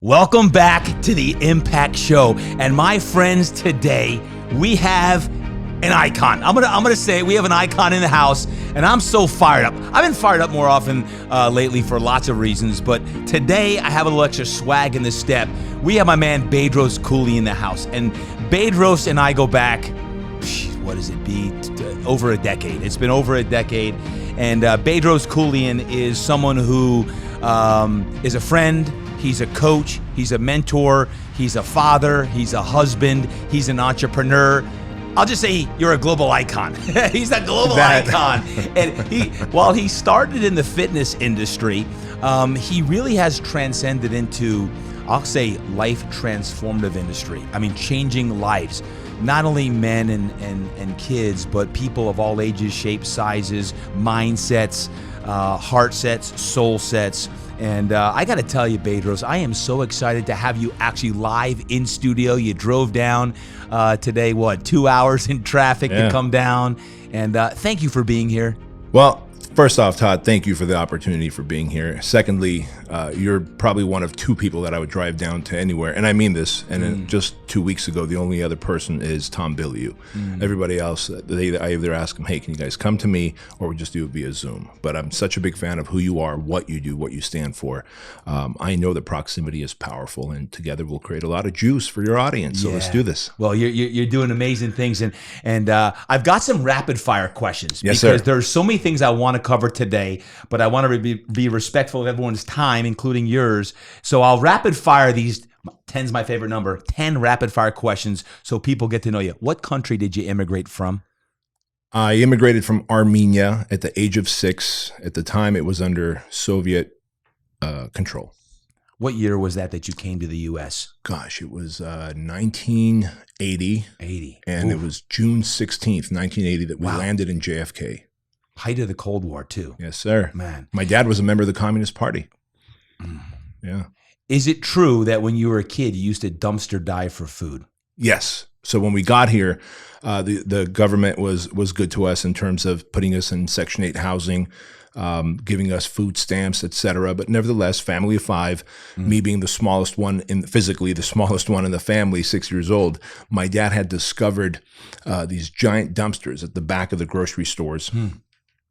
Welcome back to the Impact Show. And my friends, today we have an icon. I'm gonna say we have an icon in the house, and I'm so fired up. I've been fired up more often lately for lots of reasons, but today I have a little extra swag in the step. We have my man Bedros Keuilian in the house, and Bedros and I go back, what does it be, over a decade. It's been over a decade, and Bedros Keuilian is someone who is a friend. He's a coach, he's a mentor, he's a father, he's a husband, he's an entrepreneur. I'll just say you're a global icon. He's a global icon. And while he started in the fitness industry, he really has transcended into, I'll say, life transformative industry. I mean, changing lives. Not only men and kids, but people of all ages, shapes, sizes, mindsets, heart sets, soul sets. And I got to tell you, Bedros, I am so excited to have you actually live in studio. You drove down today, 2 hours in traffic to come down. And thank you for being here. Well, first off, Todd, thank you for the opportunity for being here. Secondly, you're probably one of two people that I would drive down to anywhere. And I mean this. And then just 2 weeks ago, the only other person is Tom Bilyeu. Everybody else, I either ask them, hey, can you guys come to me, or we just do it via Zoom. But I'm such a big fan of who you are, what you do, what you stand for. I know that proximity is powerful, and together we'll create a lot of juice for your audience. So let's do this. Well, you're doing amazing things. And I've got some rapid fire questions. Yes, because sir. there's so many things I want to cover today, but I want to be respectful of everyone's time, including yours. So I'll rapid fire these. 10's my favorite number. 10 rapid fire questions so people get to know you. What country did you immigrate from? I immigrated from Armenia at the age of 6. At the time, it was under Soviet control. What year was that you came to the U.S.? Gosh, it was 1980. 80. And it was June 16th, 1980 that we landed in JFK. Height of the Cold War, too. Yes, sir. Man. My dad was a member of the Communist Party. Yeah. Is it true that when you were a kid, you used to dumpster dive for food? Yes. So when we got here, the government was good to us in terms of putting us in Section 8 housing, giving us food stamps, et cetera. But nevertheless, family of 5, me being the smallest one physically the smallest one in the family, 6 years old, my dad had discovered these giant dumpsters at the back of the grocery stores.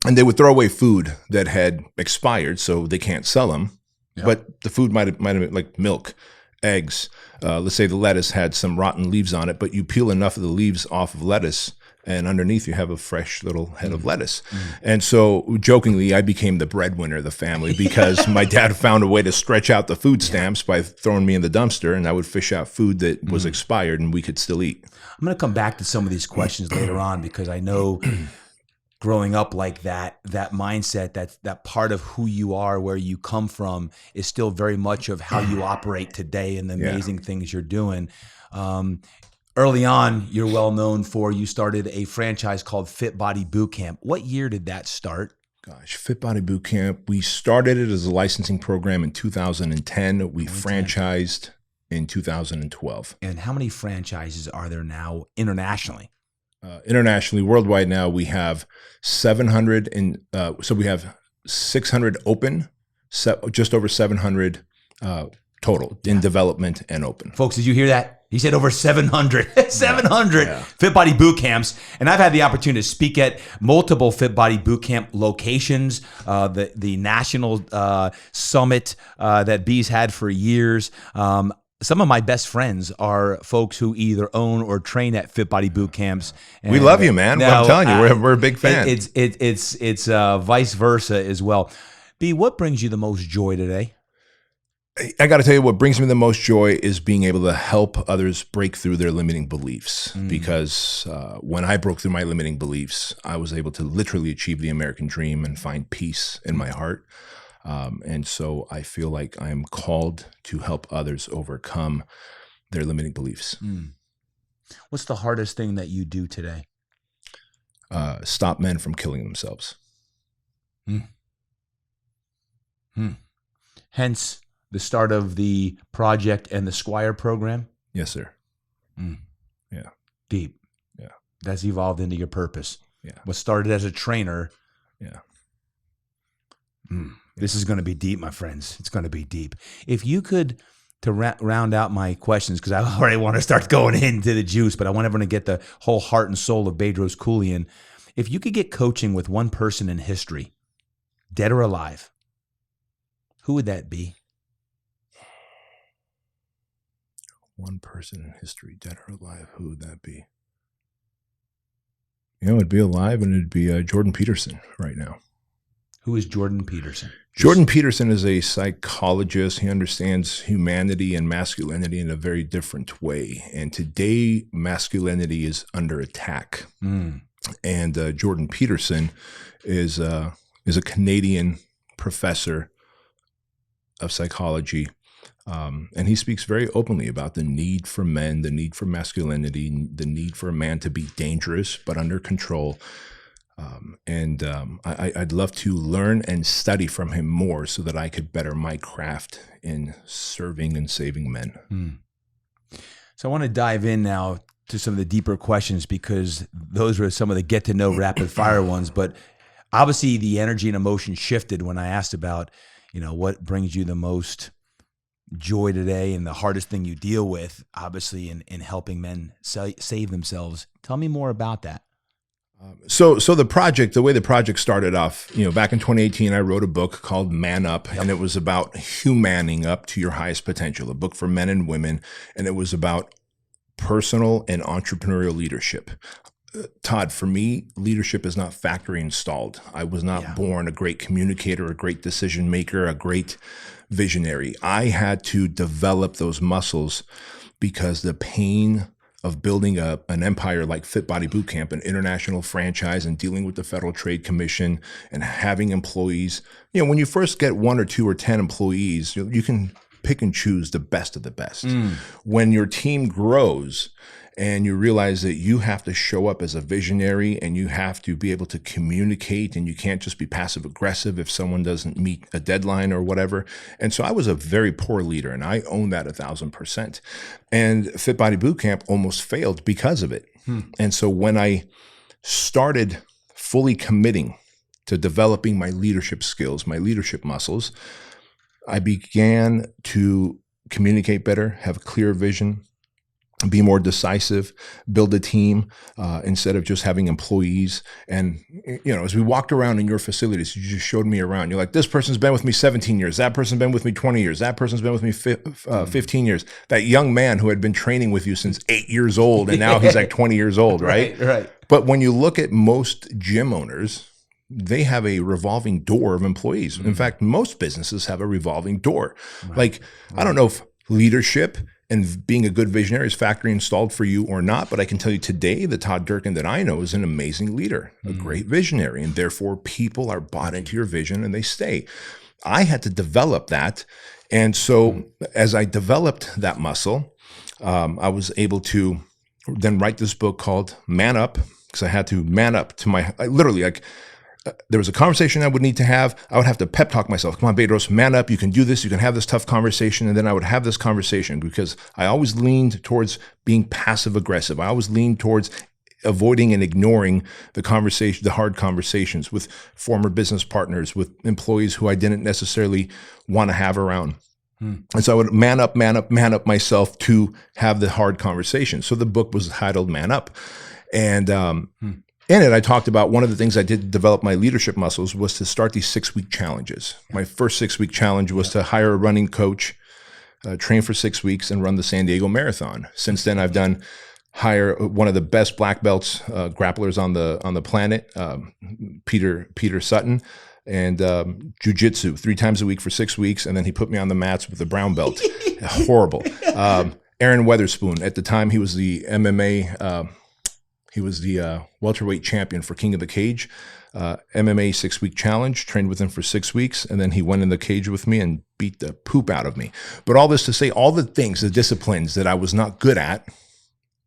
And they would throw away food that had expired, so they can't sell them. Yeah. But the food might have been like milk, eggs. Let's say the lettuce had some rotten leaves on it, but you peel enough of the leaves off of lettuce, and underneath you have a fresh little head of lettuce. And so jokingly, I became the breadwinner of the family because my dad found a way to stretch out the food stamps by throwing me in the dumpster, and I would fish out food that was expired and we could still eat. I'm going to come back to some of these questions later on, because I know growing up like that mindset, that part of who you are, where you come from, is still very much of how you operate today and the amazing things you're doing. Early on, you're well known for, you started a franchise called FitBody Boot Camp. What year did that start? Gosh, FitBody Boot Camp, we started it as a licensing program in 2010. We franchised in 2012. And how many franchises are there now internationally? Internationally, worldwide now, we have 700, and so we have 600 open, just over 700 total in development and open. Folks, did you hear that? He said over 700, 700 FitBody Boot Camps. And I've had the opportunity to speak at multiple FitBody Boot Camp locations, the national summit that B's had for years. Some of my best friends are folks who either own or train at FitBody Boot Camps. And we love you, man. I'm telling you, we're a big fan. It's vice versa as well. B, what brings you the most joy today? I got to tell you, what brings me the most joy is being able to help others break through their limiting beliefs. Because when I broke through my limiting beliefs, I was able to literally achieve the American dream and find peace in my heart. And so I feel like I'm called to help others overcome their limiting beliefs. What's the hardest thing that you do today? Stop men from killing themselves. Hence the start of the project and the Squire program? Yes, sir. Yeah. Deep. Yeah. That's evolved into your purpose. Yeah. What started as a trainer. Yeah. This is going to be deep, my friends. It's going to be deep. If you could to round out my questions, because I already want to start going into the juice, but I want everyone to get the whole heart and soul of Bedros Keuilian. If you could get coaching with one person in history, dead or alive, who would that be? One person in history, dead or alive, who would that be? It'd be alive, and it'd be Jordan Peterson right now. Who is Jordan Peterson? Jordan Peterson is a psychologist. He understands humanity and masculinity in a very different way. And today, masculinity is under attack. And Jordan Peterson is a Canadian professor of psychology. And he speaks very openly about the need for men, the need for masculinity, the need for a man to be dangerous but under control. I'd love to learn and study from him more so that I could better my craft in serving and saving men. So I want to dive in now to some of the deeper questions, because those were some of the get to know rapid fire ones. But obviously the energy and emotion shifted when I asked about, what brings you the most joy today and the hardest thing you deal with, obviously in helping men save themselves. Tell me more about that. So the way the project started off, back in 2018, I wrote a book called Man Up, and it was about humaning up to your highest potential, a book for men and women. And it was about personal and entrepreneurial leadership. Todd, for me, leadership is not factory installed. I was not born a great communicator, a great decision maker, a great visionary. I had to develop those muscles because the pain of building an empire like FitBody Boot Camp, an international franchise, and dealing with the Federal Trade Commission and having employees. When you first get 1 or 2 or 10 employees, you can pick and choose the best of the best. When your team grows and you realize that you have to show up as a visionary and you have to be able to communicate, and you can't just be passive aggressive if someone doesn't meet a deadline or whatever. And so I was a very poor leader, and I own that 1,000%. And FitBody Boot Camp almost failed because of it. And so when I started fully committing to developing my leadership skills, my leadership muscles, I began to communicate better, have a clear vision, be more decisive, build a team instead of just having employees. And, as we walked around in your facilities, you just showed me around. You're like, this person's been with me 17 years. That person's been with me 20 years. That person's been with me 15 years. That young man who had been training with you since 8 years old, and now he's like 20 years old, right? Right. But when you look at most gym owners, they have a revolving door of employees. In fact, most businesses have a revolving door. I don't know if leadership and being a good visionary is factory installed for you or not, but I can tell you today, the Todd Durkin that I know is an amazing leader, a great visionary, and therefore people are bought into your vision and they stay. I had to develop that. And so as I developed that muscle, I was able to then write this book called Man Up, because I had to man up to there was a conversation I would need to have. I would have to pep talk myself. Come on, Bedros, man up. You can do this. You can have this tough conversation. And then I would have this conversation, because I always leaned towards being passive aggressive. I always leaned towards avoiding and ignoring the hard conversations with former business partners, with employees who I didn't necessarily want to have around. And so I would man up myself to have the hard conversation. So the book was titled Man Up. And, in it, I talked about one of the things I did to develop my leadership muscles was to start these 6-week challenges. My first 6-week challenge was to hire a running coach, train for 6 weeks, and run the San Diego Marathon. Since then, I've hire one of the best black belts grapplers on the planet, Peter Sutton, and jiu-jitsu 3 times a week for 6 weeks, and then he put me on the mats with a brown belt. Horrible. Aaron Weatherspoon, at the time, he was the MMA. He was the welterweight champion for King of the Cage, MMA 6-week challenge, trained with him for 6 weeks, and then he went in the cage with me and beat the poop out of me. But all this to say, all the things, the disciplines that I was not good at,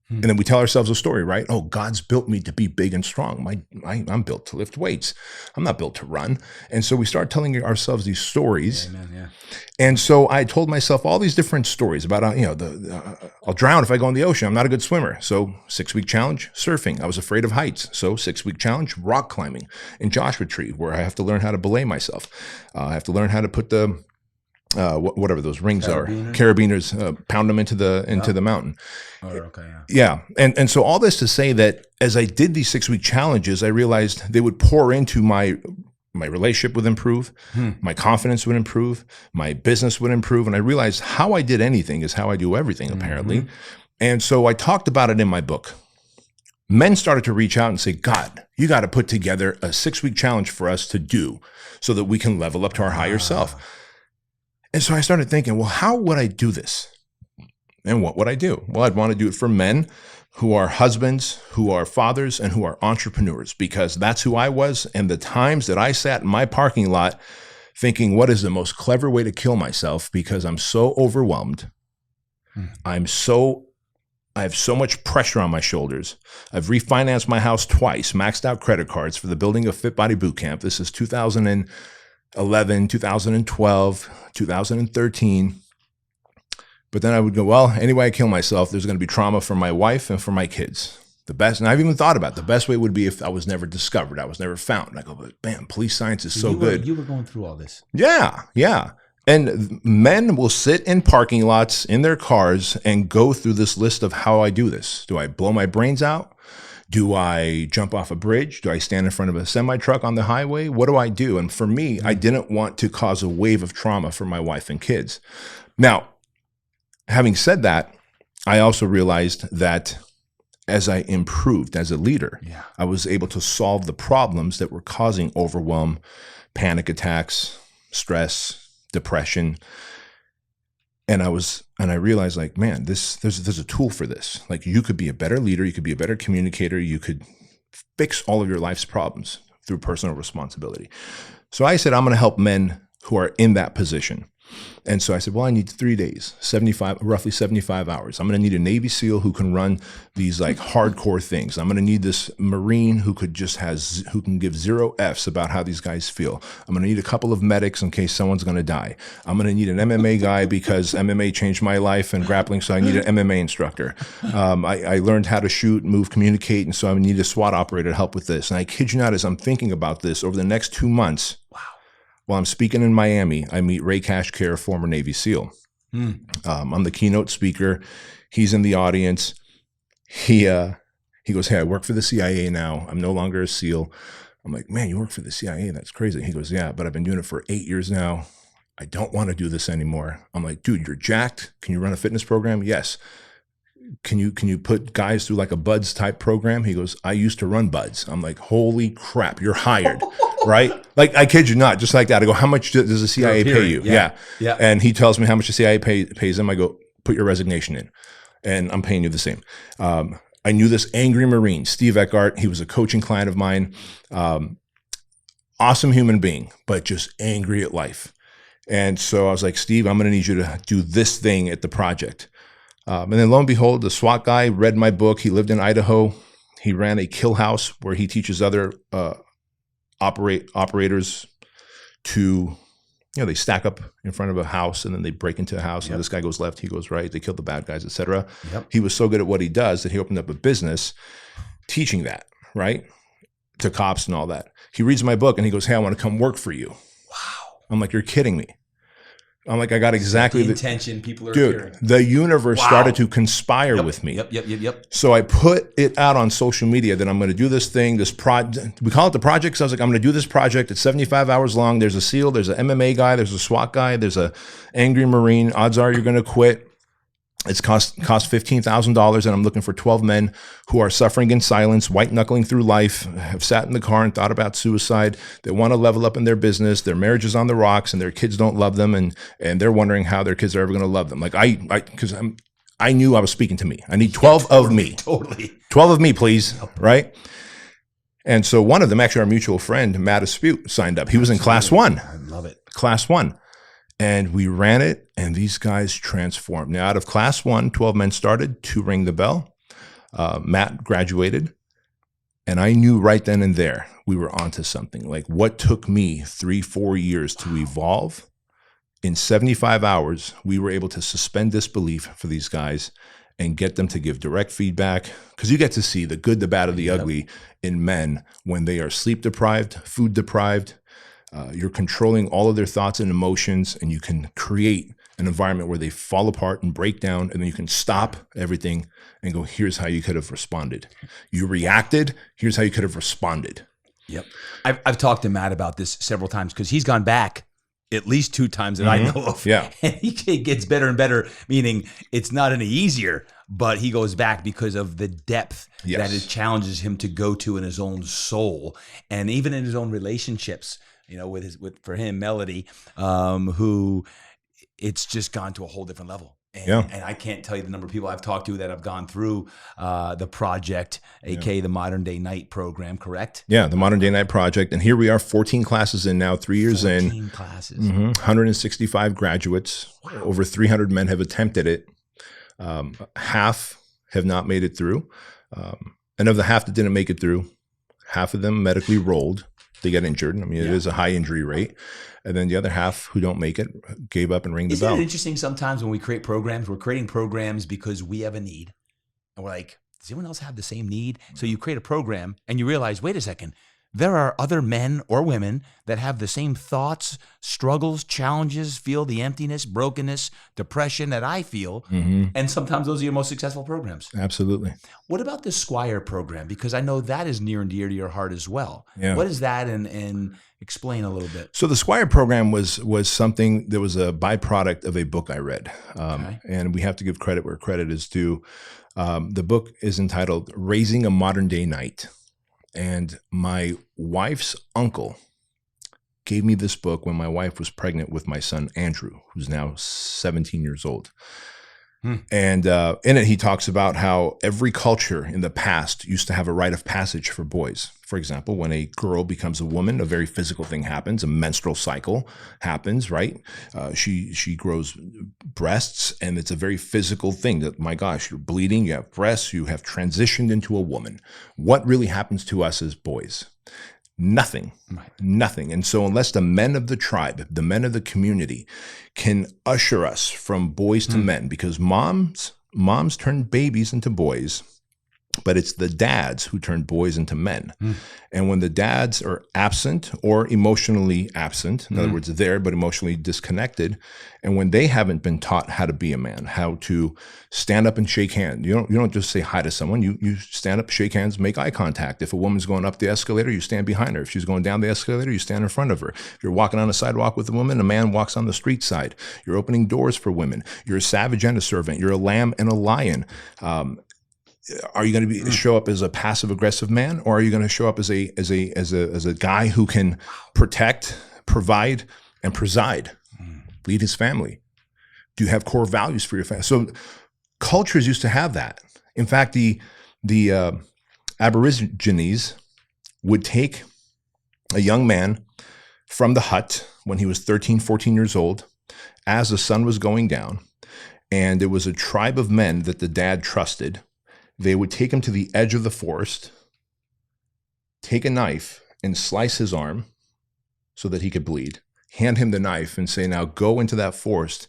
and then we tell ourselves a story, right? Oh, God's built me to be big and strong. I'm built to lift weights. I'm not built to run. And so we start telling ourselves these stories. Amen, yeah. And so I told myself all these different stories about, I'll drown if I go in the ocean. I'm not a good swimmer. So 6-week challenge, surfing. I was afraid of heights. So 6-week challenge, rock climbing in Joshua Tree, where I have to learn how to belay myself. I have to learn how to put the whatever those rings are, carabiners, pound them into the mountain. Oh, okay, yeah. And so all this to say that as I did these 6-week challenges, I realized they would pour into my relationship would improve, my confidence would improve, my business would improve. And I realized how I did anything is how I do everything, apparently. And so I talked about it in my book. Men started to reach out and say, God, you got to put together a 6-week challenge for us to do so that we can level up to our higher self. And so I started thinking, well, how would I do this? And what would I do? Well, I'd want to do it for men who are husbands, who are fathers, and who are entrepreneurs, because that's who I was. And the times that I sat in my parking lot thinking, what is the most clever way to kill myself? Because I'm so overwhelmed. I have so much pressure on my shoulders. I've refinanced my house twice, maxed out credit cards for the building of FitBody Boot Camp. This is 2011, 2012, 2013. But then I would go, well, anyway, I kill myself, there's going to be trauma for my wife and for my kids. The best, and I've even thought about it, the best way would be if I was never discovered, I was never found. And I go, but bam, police science is so good. You were going through all this. Yeah. And men will sit in parking lots in their cars and go through this list of how I do this. Do I blow my brains out? Do I jump off a bridge? Do I stand in front of a semi-truck on the highway? What do I do? And for me, I didn't want to cause a wave of trauma for my wife and kids. Now, having said that, I also realized that as I improved as a leader, I was able to solve the problems that were causing overwhelm, panic attacks, stress, depression. And I realized, like, man, there's a tool for this. Like, you could be a better leader, you could be a better communicator, you could fix all of your life's problems through personal responsibility. So I said, I'm going to help men who are in that position. And so I said, well, I need 3 days, roughly 75 hours. I'm going to need a Navy SEAL who can run these like hardcore things. I'm going to need this Marine who can give 0 Fs about how these guys feel. I'm going to need a couple of medics in case someone's going to die. I'm going to need an MMA guy because MMA changed my life and grappling. So I need an MMA instructor. I learned how to shoot, move, communicate. And so I need a SWAT operator to help with this. And I kid you not, as I'm thinking about this over the next 2 months, while I'm speaking in Miami, I meet Ray Kashkar, former Navy SEAL. I'm the keynote speaker. He's in the audience. He goes, hey, I work for the CIA now. I'm no longer a SEAL. I'm like, man, you work for the CIA? That's crazy. He goes, yeah, but I've been doing it for 8 years now. I don't want to do this anymore. I'm like, dude, you're jacked. Can you run a fitness program? Yes. Can you put guys through like a BUDS type program? He goes, I used to run BUDS. I'm like, holy crap, you're hired, right? Like, I kid you not, just like that. I go, how much does the CIA pay you? Yeah. And he tells me how much the CIA pays him. I go, put your resignation in, and I'm paying you the same. I knew this angry Marine, Steve Eckhart. He was a coaching client of mine. Awesome human being, but just angry at life. And so I was like, Steve, I'm going to need you to do this thing at the project. And then lo and behold, the SWAT guy read my book. He lived in Idaho. He ran a kill house where he teaches other operators to, they stack up in front of a house and then they break into a house. And this guy goes left, he goes right. They kill the bad guys, etc. He was so good at what he does that he opened up a business teaching that, right, to cops and all that. He reads my book and he goes, hey, I want to come work for you. Wow. I'm like, you're kidding me. I'm like, I got exactly the intention people are dude, hearing. The universe started to conspire with me. Yep. So I put it out on social media that I'm going to do this thing, this project. We call it the project. So I was like, I'm going to do this project. It's 75 hours long. There's a SEAL, there's an MMA guy, there's a SWAT guy, there's a angry Marine. Odds are you're going to quit. It's cost $15,000, and I'm looking for 12 men who are suffering in silence, white knuckling through life, have sat in the car and thought about suicide. They want to level up in their business. Their marriage is on the rocks, and their kids don't love them, and they're wondering how their kids are ever going to love them. Like because I knew I was speaking to me. I need 12 of me. Totally. 12 of me, please. Right. And so one of them, actually our mutual friend, Matt Aspute, signed up. He was in class 1. I love it. Class 1. And we ran it, and these guys transformed. Now, out of class 1, 12 men started, 2 rang the bell. Matt graduated, and I knew right then and there we were onto something. Like, what took me 3-4 years to evolve, in 75 hours, we were able to suspend disbelief for these guys and get them to give direct feedback. Because you get to see the good, the bad, and the ugly in men when they are sleep deprived, food deprived, You're controlling all of their thoughts and emotions, and you can create an environment where they fall apart and break down, and then you can stop everything and go, here's how you could have responded. You reacted, here's how you could have responded. Yep. I've talked to Matt about this several times because he's gone back at least 2 times that I know of. Yeah. And he gets better and better, meaning it's not any easier, but he goes back because of the depth that it challenges him to go to in his own soul and even in his own relationships, you know, for him, Melody, who it's just gone to a whole different level. And I can't tell you the number of people I've talked to that have gone through the project, a.k.a. the Modern Day Night program, correct? Yeah, the Modern Day Night project. And here we are, 14 classes in now, 3 years 14 classes. 165 graduates. Wow. Over 300 men have attempted it. Half have not made it through. And of the half that didn't make it through, half of them medically rolled. They get injured. I mean, it is a high injury rate. And then the other half who don't make it gave up and rang the bell. Isn't it interesting sometimes when we create programs, we're creating programs because we have a need. And we're like, does anyone else have the same need? So you create a program and you realize, wait a second, there are other men or women that have the same thoughts, struggles, challenges, feel the emptiness, brokenness, depression that I feel. And sometimes those are your most successful programs. Absolutely. What about the Squire program? Because I know that is near and dear to your heart as well. Yeah. What is that? And explain a little bit. So the Squire program was something that was a byproduct of a book I read. And we have to give credit where credit is due. The book is entitled Raising a Modern Day Knight. And my wife's uncle gave me this book when my wife was pregnant with my son, Andrew, who's now 17 years old. And in it, he talks about how every culture in the past used to have a rite of passage for boys. For example, when a girl becomes a woman, a very physical thing happens. A menstrual cycle happens, right? She grows breasts, and it's a very physical thing that, my gosh, you're bleeding, you have breasts, you have transitioned into a woman. What really happens to us as boys? Nothing. Nothing. And so unless the men of the tribe, the men of the community can usher us from boys to men, because moms turn babies into boys, but it's the dads who turn boys into men. And when the dads are absent or emotionally absent, in other words, there but emotionally disconnected, and when they haven't been taught how to be a man, how to stand up and shake hands, you don't just say hi to someone. You stand up, shake hands, make eye contact. If a woman's going up the escalator, you stand behind her. If she's going down the escalator, you stand in front of her. If you're walking on a sidewalk with a woman, a man walks on the street side. You're opening doors for women. You're a savage and a servant. You're a lamb and a lion. Are you going to show up as a passive aggressive man, or are you going to show up as a guy who can protect, provide, and preside, lead his family? Do you have core values for your family? So cultures used to have that. In fact, the Aborigines would take a young man from the hut when he was 13, 14 years old, as the sun was going down, and there was a tribe of men that the dad trusted. They would take him to the edge of the forest, take a knife and slice his arm so that he could bleed, hand him the knife and say, now go into that forest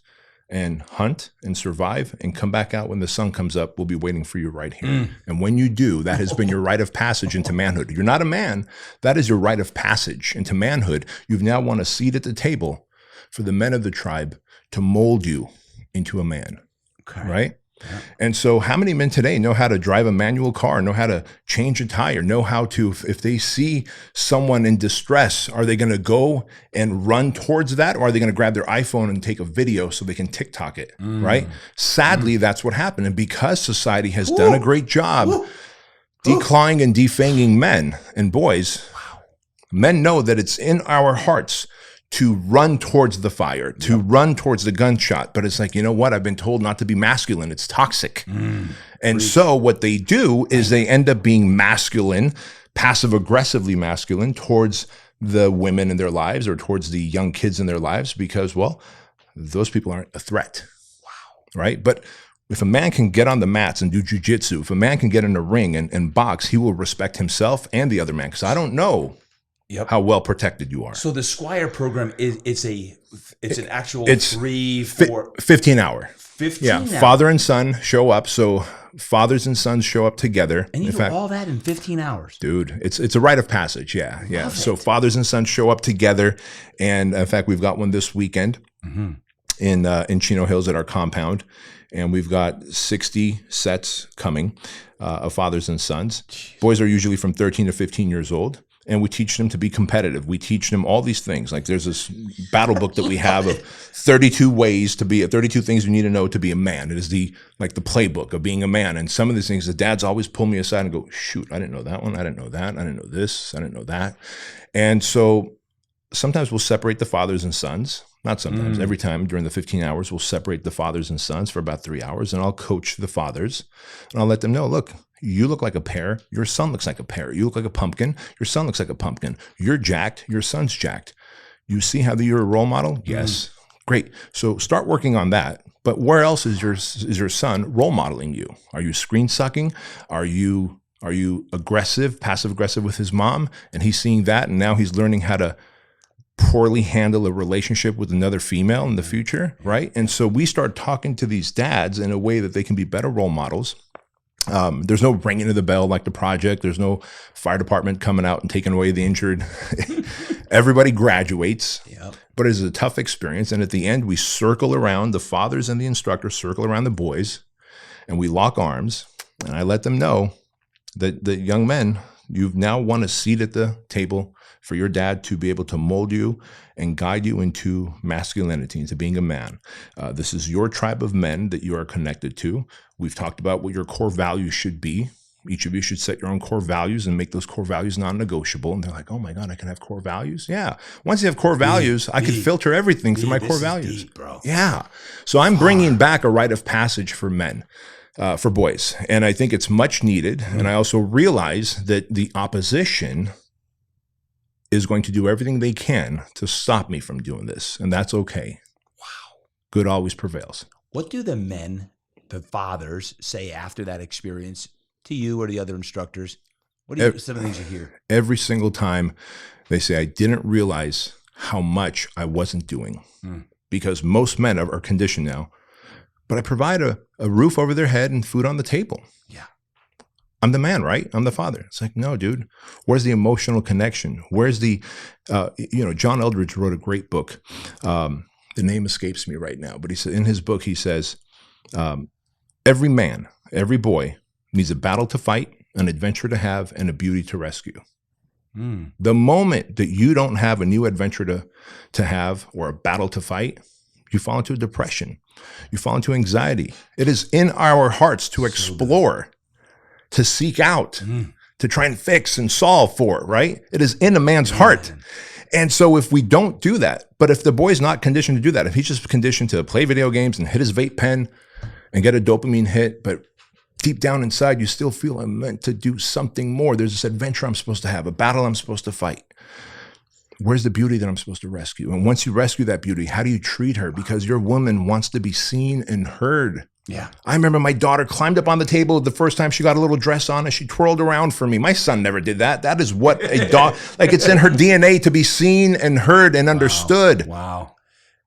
and hunt and survive and come back out when the sun comes up. We'll be waiting for you right here. And when you do, that has been your rite of passage into manhood. You're not a man. That is your rite of passage into manhood. You've now won a seat at the table for the men of the tribe to mold you into a man, right? Yeah. And so how many men today know how to drive a manual car, know how to change a tire, know how to, if they see someone in distress, are they going to go and run towards that? Or are they going to grab their iPhone and take a video so they can TikTok it, right? Sadly, that's what happened. And because society has done a great job declawing and defanging men and boys, men know that it's in our hearts to run towards the fire, to run towards the gunshot. But it's like, you know what? I've been told not to be masculine. It's toxic. And so what they do is they end up being masculine, passive-aggressively masculine towards the women in their lives or towards the young kids in their lives because, well, those people aren't a threat, right? But if a man can get on the mats and do jujitsu, if a man can get in a ring and box, he will respect himself and the other man because I don't know how well protected you are. So the Squire program it's an actual 3, 4, 15 hour. 15 hours. Father and son show up. So fathers and sons show up together. And you do all that in 15 hours. Dude, it's a rite of passage. Yeah. So fathers and sons show up together. And in fact, we've got one this weekend in Chino Hills at our compound. And we've got 60 sets coming of fathers and sons. Jeez. Boys are usually from 13 to 15 years old. And we teach them to be competitive. We teach them all these things. Like there's this battle book that we have of 32 ways to be 32 things you need to know to be a man. It is the playbook of being a man. And some of these things, the dads always pull me aside and go, shoot, I didn't know that one. I didn't know that. I didn't know this. I didn't know that. And so sometimes we'll separate the fathers and sons. Not sometimes. Every time during the 15 hours, we'll separate the fathers and sons for about 3 hours. And I'll coach the fathers. And I'll let them know, look, you look like a pear. Your son looks like a pear. You look like a pumpkin. Your son looks like a pumpkin. You're jacked. Your son's jacked. You see how you're a role model? Yes. Great. So start working on that. But where else is your son role modeling you? Are you screen sucking? Are you aggressive, passive aggressive with his mom? And he's seeing that, and now he's learning how to poorly handle a relationship with another female in the future, right? And so we start talking to these dads in a way that they can be better role models. There's no ringing of the bell like the project. There's no fire department coming out and taking away the injured. Everybody graduates, but it's a tough experience. And at the end, we circle around, the fathers and the instructors circle around the boys, and we lock arms. And I let them know that the young men, you've now won a seat at the table for your dad to be able to mold you and guide you into masculinity, into being a man. This is your tribe of men that you are connected to. We've talked about what your core values should be. Each of you should set your own core values and make those core values non-negotiable. And they're like, oh my God, I can have core values? Yeah. Once you have core values, I can filter everything through my core values. Deep, bro. Yeah. So I'm bringing back a rite of passage for men. For boys. And I think it's much needed. And I also realize that the opposition is going to do everything they can to stop me from doing this. And that's okay. Wow. Good always prevails. What do the men, the fathers, say after that experience to you or the other instructors? What do some of the things you hear? Every single time they say, I didn't realize how much I wasn't doing. Because most men are conditioned now. But I provide a roof over their head and food on the table. Yeah. I'm the man, right? I'm the father. It's like, no, dude. Where's the emotional connection? Where's the, John Eldredge wrote a great book. The name escapes me right now, but he said in his book, he says, every man, every boy needs a battle to fight, an adventure to have, and a beauty to rescue. The moment that you don't have a new adventure to have or a battle to fight, you fall into a depression. You fall into anxiety. It is in our hearts to explore, to seek out, to try and fix and solve for, right? It is in a man's heart. And so if we don't do that, but if the boy's not conditioned to do that, if he's just conditioned to play video games and hit his vape pen and get a dopamine hit, but deep down inside, you still feel I'm meant to do something more. There's this adventure I'm supposed to have, a battle I'm supposed to fight. Where's the beauty that I'm supposed to rescue? And once you rescue that beauty, how do you treat her? Because your woman wants to be seen and heard. Yeah. I remember my daughter climbed up on the table the first time she got a little dress on and she twirled around for me. My son never did that. That is what a dog, like it's in her DNA to be seen and heard and understood. Wow.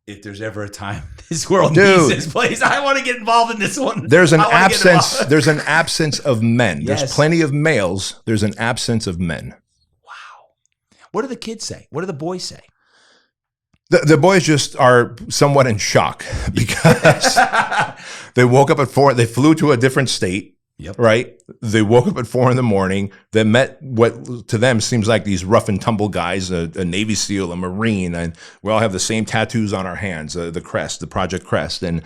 If there's ever a time this world needs this place, I want to get involved in this one. There's an absence of men. Yes. There's plenty of males. There's an absence of men. What do the kids say? What do the boys say? The boys just are somewhat in shock because they woke up at 4. They flew to a different state, right? They woke up at 4 in. They met what to them seems like these rough and tumble guys, a Navy SEAL, a Marine, and we all have the same tattoos on our hands, the crest, the Project Crest. And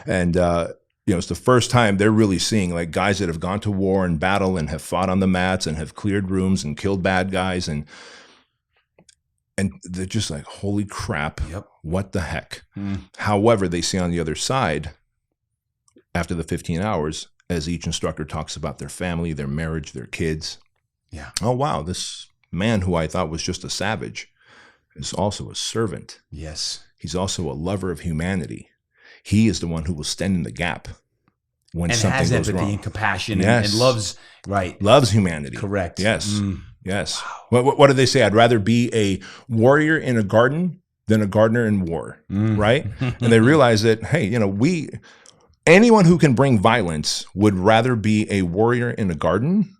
it's the first time they're really seeing like guys that have gone to war and battle and have fought on the mats and have cleared rooms and killed bad guys and they're just like, holy crap, what the heck? However, they see on the other side, after the 15 hours, as each instructor talks about their family, their marriage, their kids. Yeah. Oh, wow, this man who I thought was just a savage is also a servant. Yes. He's also a lover of humanity. He is the one who will stand in the gap when something goes wrong. And has empathy and compassion and loves, right. Loves humanity. Correct. Yes. Yes. Wow. What do they say? I'd rather be a warrior in a garden than a gardener in war, right? And they realize that, hey, anyone who can bring violence would rather be a warrior in a garden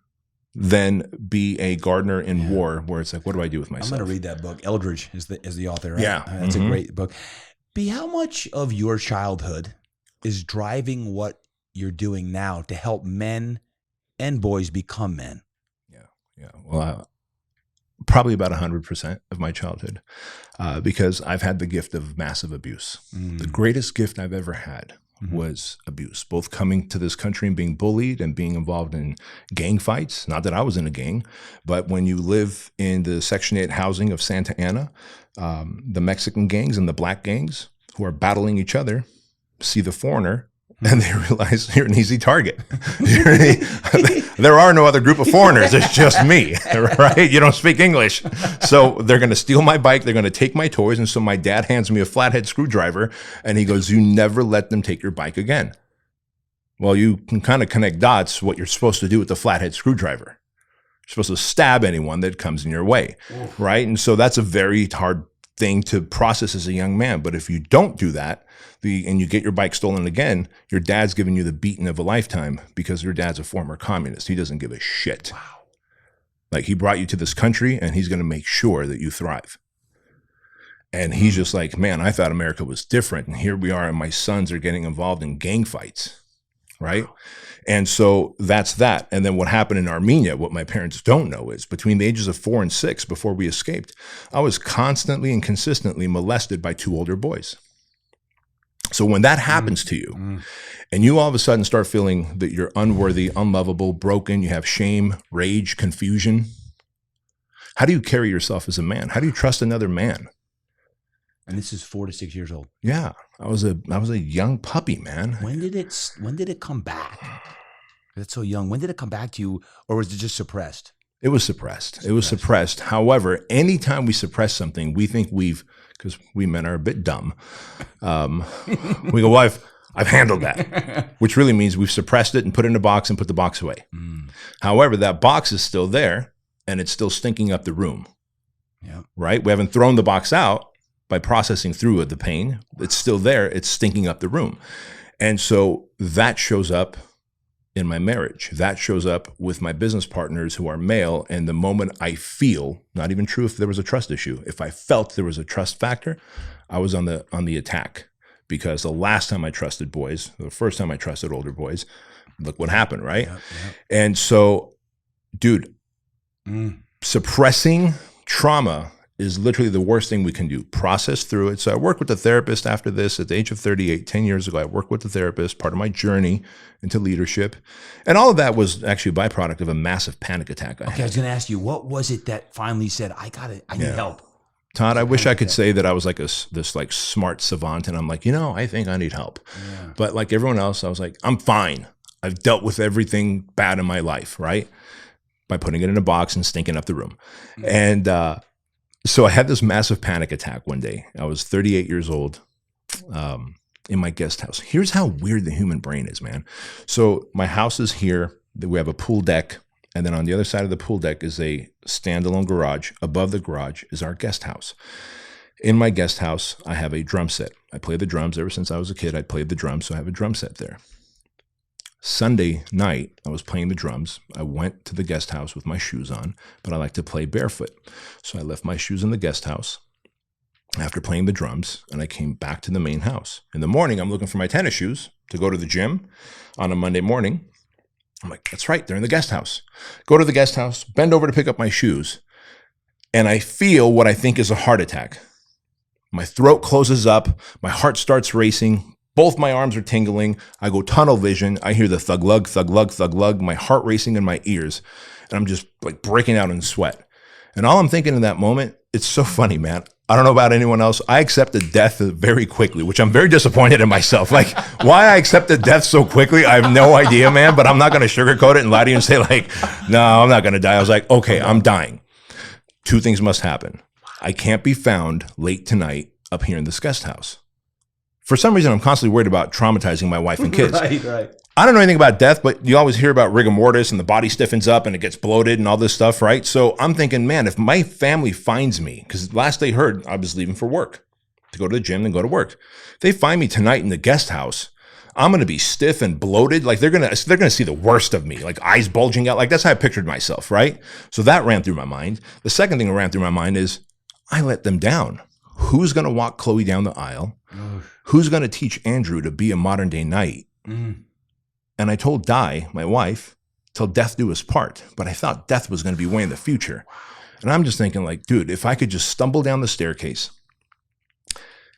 than be a gardener in war, where it's like, what do I do with myself? I'm going to read that book. Eldridge is the author, right? Yeah. That's a great book. B, how much of your childhood is driving what you're doing now to help men and boys become men? Yeah. Well, probably about 100% of my childhood, because I've had the gift of massive abuse. The greatest gift I've ever had was abuse, both coming to this country and being bullied and being involved in gang fights. Not that I was in a gang, but when you live in the Section 8 housing of Santa Ana, the Mexican gangs and the black gangs who are battling each other see the foreigner and they realize you're an easy target. There are no other group of foreigners. It's just me, right? You don't speak English. So they're going to steal my bike. They're going to take my toys. And so my dad hands me a flathead screwdriver and he goes, you never let them take your bike again. Well, you can kind of connect dots what you're supposed to do with the flathead screwdriver. You're supposed to stab anyone that comes in your way, right? And so that's a very hard thing to process as a young man. But if you don't do that, and you get your bike stolen again, your dad's giving you the beating of a lifetime because your dad's a former communist. He doesn't give a shit. Wow. Like, he brought you to this country and he's going to make sure that you thrive. And he's just like, man, I thought America was different. And here we are, and my sons are getting involved in gang fights, right? Wow. And so that's that. And then what happened in Armenia, what my parents don't know is between the ages of 4 and 6, before we escaped, I was constantly and consistently molested by 2 older boys. So when that happens to you and you all of a sudden start feeling that you're unworthy, unlovable, broken, you have shame, rage, confusion, how do you carry yourself as a man? How do you trust another man? And this is 4 to 6 years old. Yeah. I was a young puppy, man. When did it come back? That's so young. When did it come back to you, or was it just suppressed? It was suppressed. It was suppressed. However, anytime we suppress something, we think because we men are a bit dumb. We go, well, I've handled that, which really means we've suppressed it and put it in a box and put the box away. However, that box is still there and it's still stinking up the room, right? We haven't thrown the box out by processing through it, the pain. It's still there. It's stinking up the room. And so that shows up in my marriage. That shows up with my business partners who are male. And the moment I feel, not even true if there was a trust issue, if I felt there was a trust factor, I was on the attack. Because the last time I trusted boys, the first time I trusted older boys, look what happened, right? Yep. And so, dude, suppressing trauma is literally the worst thing we can do. Process through it. So I worked with a therapist after this at the age of 38, 10 years ago. I worked with the therapist, part of my journey into leadership. And all of that was actually a byproduct of a massive panic attack I had. I was going to ask you, what was it that finally said, I need help? Todd, I wish I could say that I was like this like smart savant and I'm like, I think I need help. Yeah. But like everyone else, I was like, I'm fine. I've dealt with everything bad in my life, right? By putting it in a box and stinking up the room. And so I had this massive panic attack one day. I was 38 years old in my guest house. Here's how weird the human brain is, man. So my house is here. We have a pool deck. And then on the other side of the pool deck is a standalone garage. Above the garage is our guest house. In my guest house, I have a drum set. I play the drums. Ever since I was a kid, I played the drums, so I have a drum set there. Sunday night, I was playing the drums. I went to the guest house with my shoes on, but I like to play barefoot. So I left my shoes in the guest house after playing the drums, and I came back to the main house. In the morning, I'm looking for my tennis shoes to go to the gym on a Monday morning. I'm like, that's right, they're in the guest house. Go to the guest house, bend over to pick up my shoes, and I feel what I think is a heart attack. My throat closes up, my heart starts racing, both my arms are tingling, I go tunnel vision, I hear the thug-lug, thug-lug, thug-lug, my heart racing in my ears, and I'm just like breaking out in sweat. And all I'm thinking in that moment, it's so funny, man. I don't know about anyone else. I accepted death very quickly, which I'm very disappointed in myself. Like, why I accepted death so quickly, I have no idea, man, but I'm not going to sugarcoat it and lie to you and say like, no, I'm not going to die. I was like, okay, I'm dying. 2 things must happen. I can't be found late tonight up here in this guest house. For some reason, I'm constantly worried about traumatizing my wife and kids. Right. I don't know anything about death, but you always hear about rigor mortis and the body stiffens up and it gets bloated and all this stuff, right? So I'm thinking, man, if my family finds me, because last they heard I was leaving for work to go to the gym and go to work. If they find me tonight in the guest house, I'm going to be stiff and bloated. Like they're going to see the worst of me, like eyes bulging out. Like that's how I pictured myself. Right. So that ran through my mind. The second thing that ran through my mind is I let them down. Who's going to walk Chloe down the aisle? Who's going to teach Andrew to be a modern day knight? And I told Di, my wife, till death do us part. But I thought death was going to be way in the future. And I'm just thinking like, dude, if I could just stumble down the staircase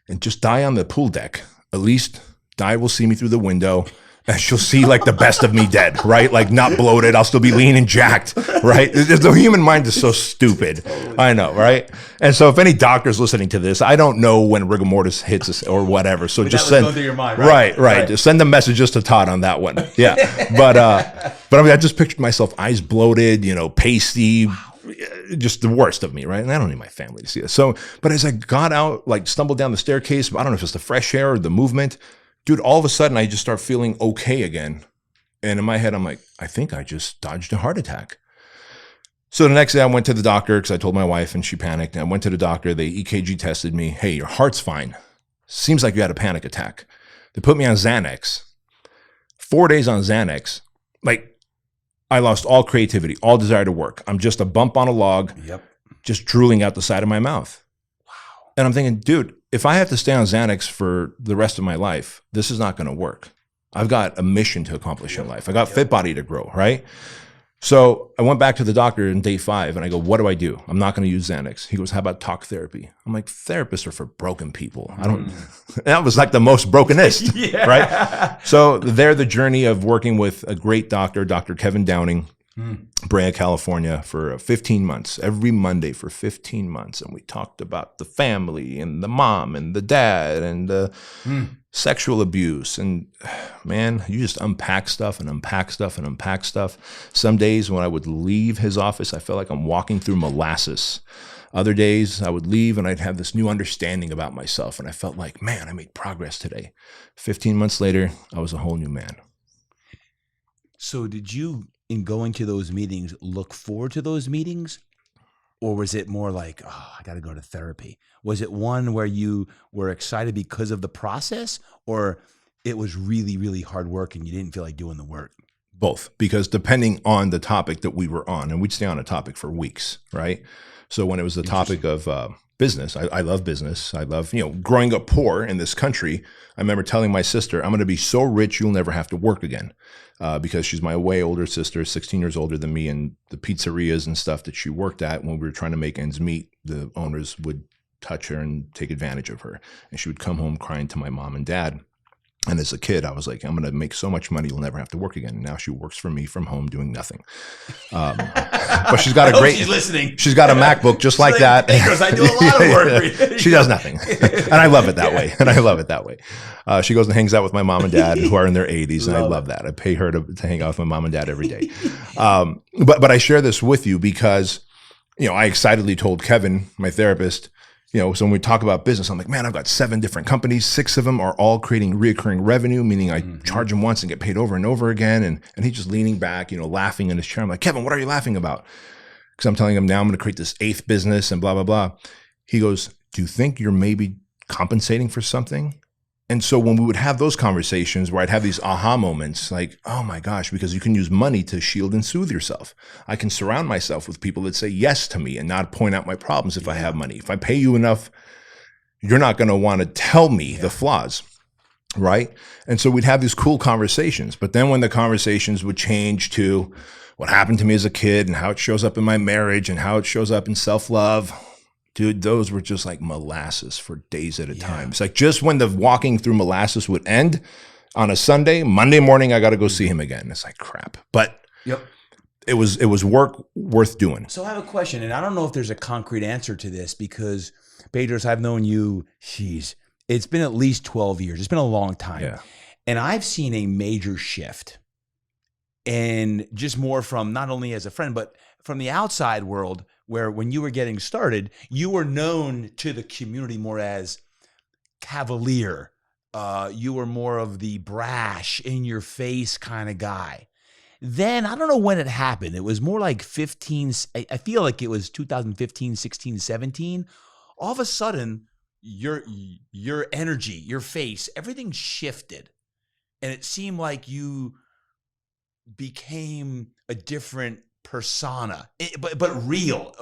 and just die on the pool deck, at least Di will see me through the window and she'll see like the best of me dead, right? Like not bloated. I'll still be lean and jacked, right? The human mind is so stupid. I know, right? And so if any doctor's listening to this, I don't know when rigor mortis hits us or whatever. So just send, through your mind, right? Right. Just send the messages to Todd on that one. Yeah. But I mean, I just pictured myself eyes bloated, pasty, just the worst of me, right? And I don't need my family to see it. So, but as I got out, like stumbled down the staircase, I don't know if it's the fresh air or the movement, dude, all of a sudden I just start feeling okay again. And in my head, I'm like, I think I just dodged a heart attack. So the next day I went to the doctor because I told my wife and she panicked. And I went to the doctor. They EKG tested me. Hey, your heart's fine. Seems like you had a panic attack. They put me on Xanax. 4 days on Xanax. Like I lost all creativity, all desire to work. I'm just a bump on a log, just drooling out the side of my mouth. Wow. And I'm thinking, dude, if I have to stay on Xanax for the rest of my life, this is not going to work. I've got a mission to accomplish in life. I got FitBody to grow, right? So I went back to the doctor in day 5 and I go, what do I do? I'm not going to use Xanax. He goes, how about talk therapy? I'm like, therapists are for broken people. I don't, that was like the most brokenest, right? So they're the journey of working with a great doctor, Dr. Kevin Downing, Brea, California, for 15 months, every Monday for 15 months. And we talked about the family and the mom and the dad and the sexual abuse. And man, you just unpack stuff and unpack stuff and unpack stuff. Some days when I would leave his office, I felt like I'm walking through molasses. Other days I would leave and I'd have this new understanding about myself. And I felt like, man, I made progress today. 15 months later, I was a whole new man. So did you, in going to those meetings, look forward to those meetings? Or was it more like, oh, I got to go to therapy? Was it one where you were excited because of the process, or it was really, really hard work and you didn't feel like doing the work? Both, because depending on the topic that we were on, and we'd stay on a topic for weeks, right? So when it was the topic of business, I love business. I love, growing up poor in this country. I remember telling my sister, I'm going to be so rich, you'll never have to work again. Because she's my way older sister, 16 years older than me, and the pizzerias and stuff that she worked at when we were trying to make ends meet, the owners would touch her and take advantage of her. And she would come home crying to my mom and dad. And as a kid, I was like, I'm going to make so much money, you'll never have to work again. And now she works for me from home doing nothing. But she's got a great, she's listening. She's got a MacBook just like that. Because I do a lot of work. She does nothing. And I love it that way. She goes and hangs out with my mom and dad who are in their 80s. And I love that. I pay her to hang out with my mom and dad every day. But I share this with you because, I excitedly told Kevin, my therapist, so when we talk about business, I'm like, man, I've got 7 different companies. 6 of them are all creating reoccurring revenue, meaning I charge him once and get paid over and over again. And he's just leaning back, laughing in his chair. I'm like, Kevin, what are you laughing about? Because I'm telling him now I'm going to create this 8th business and blah, blah, blah. He goes, do you think you're maybe compensating for something? And so when we would have those conversations where I'd have these aha moments like, oh my gosh, because you can use money to shield and soothe yourself. I can surround myself with people that say yes to me and not point out my problems if I have money. If I pay you enough, you're not going to want to tell me the flaws, right? And so we'd have these cool conversations. But then when the conversations would change to what happened to me as a kid and how it shows up in my marriage and how it shows up in self-love, dude, those were just like molasses for days at a time. It's like just when the walking through molasses would end on a Sunday, Monday morning, I got to go see him again. It's like crap. But it was work worth doing. So I have a question, and I don't know if there's a concrete answer to this because, Bedros, I've known you, it's been at least 12 years. It's been a long time. Yeah. And I've seen a major shift. And just more from not only as a friend, but from the outside world, where when you were getting started, you were known to the community more as cavalier. You were more of the brash, in your face kind of guy. Then, I don't know when it happened. It was more like I feel like it was 2015, 16, 17. All of a sudden, your energy, your face, everything shifted. and it seemed like you became a different persona, but real.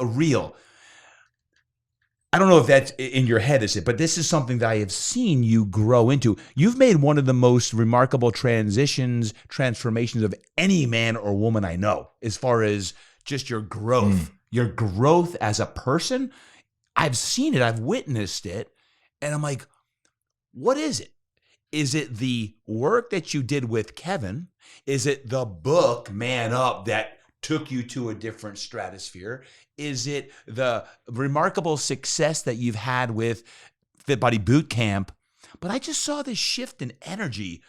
I don't know if that's in your head, is it? But this is something that I have seen you grow into. You've made one of the most remarkable transformations of any man or woman I know, as far as just your growth. Your growth as a person. I've seen it. I've witnessed it. And I'm like, what is it? Is it the work that you did with Kevin? Is it the book, Man Up, that took you to a different stratosphere? Is it the remarkable success that you've had with FitBody Boot Camp? But I just saw this shift in energy,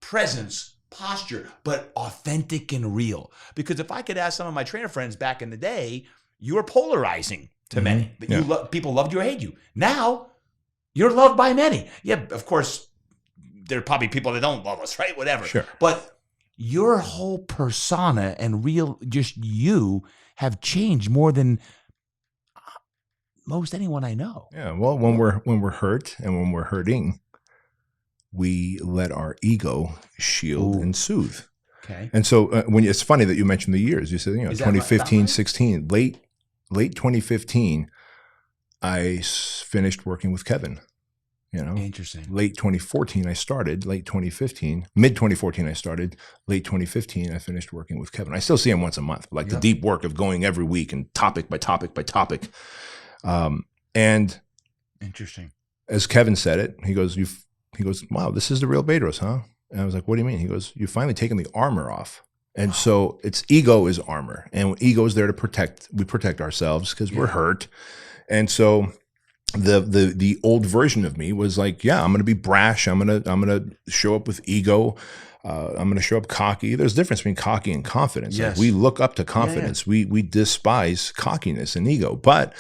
presence, posture, but authentic and real. Because if I could ask some of my trainer friends back in the day, you were polarizing to many. But people loved you or hate you. Now, you're loved by many. Yeah, of course, there are probably people that don't love us, right? Whatever. Sure. But your whole persona and real, just you, have changed more than most anyone I know. Yeah. Well, when we're hurt and when we're hurting, we let our ego shield and soothe. Okay. And so it's funny that you mentioned the years. You said, 2015, right? 16, late 2015, I finished working with Kevin. Interesting. Late 2014, I started. Late 2015, mid 2014, I started. Late 2015, I finished working with Kevin. I still see him once a month, like the deep work of going every week and topic by topic by topic. And interesting. As Kevin said it, he goes, wow, this is the real Bedros, huh? And I was like, what do you mean? He goes, you've finally taken the armor off. And so it's ego is armor, and ego is there to protect. We protect ourselves because we're hurt. And so the old version of me was like, yeah, I'm going to be brash. I'm going to show up with ego. I'm going to show up cocky. There's a difference between cocky and confidence. Yes. Like, we look up to confidence. We despise cockiness and ego. But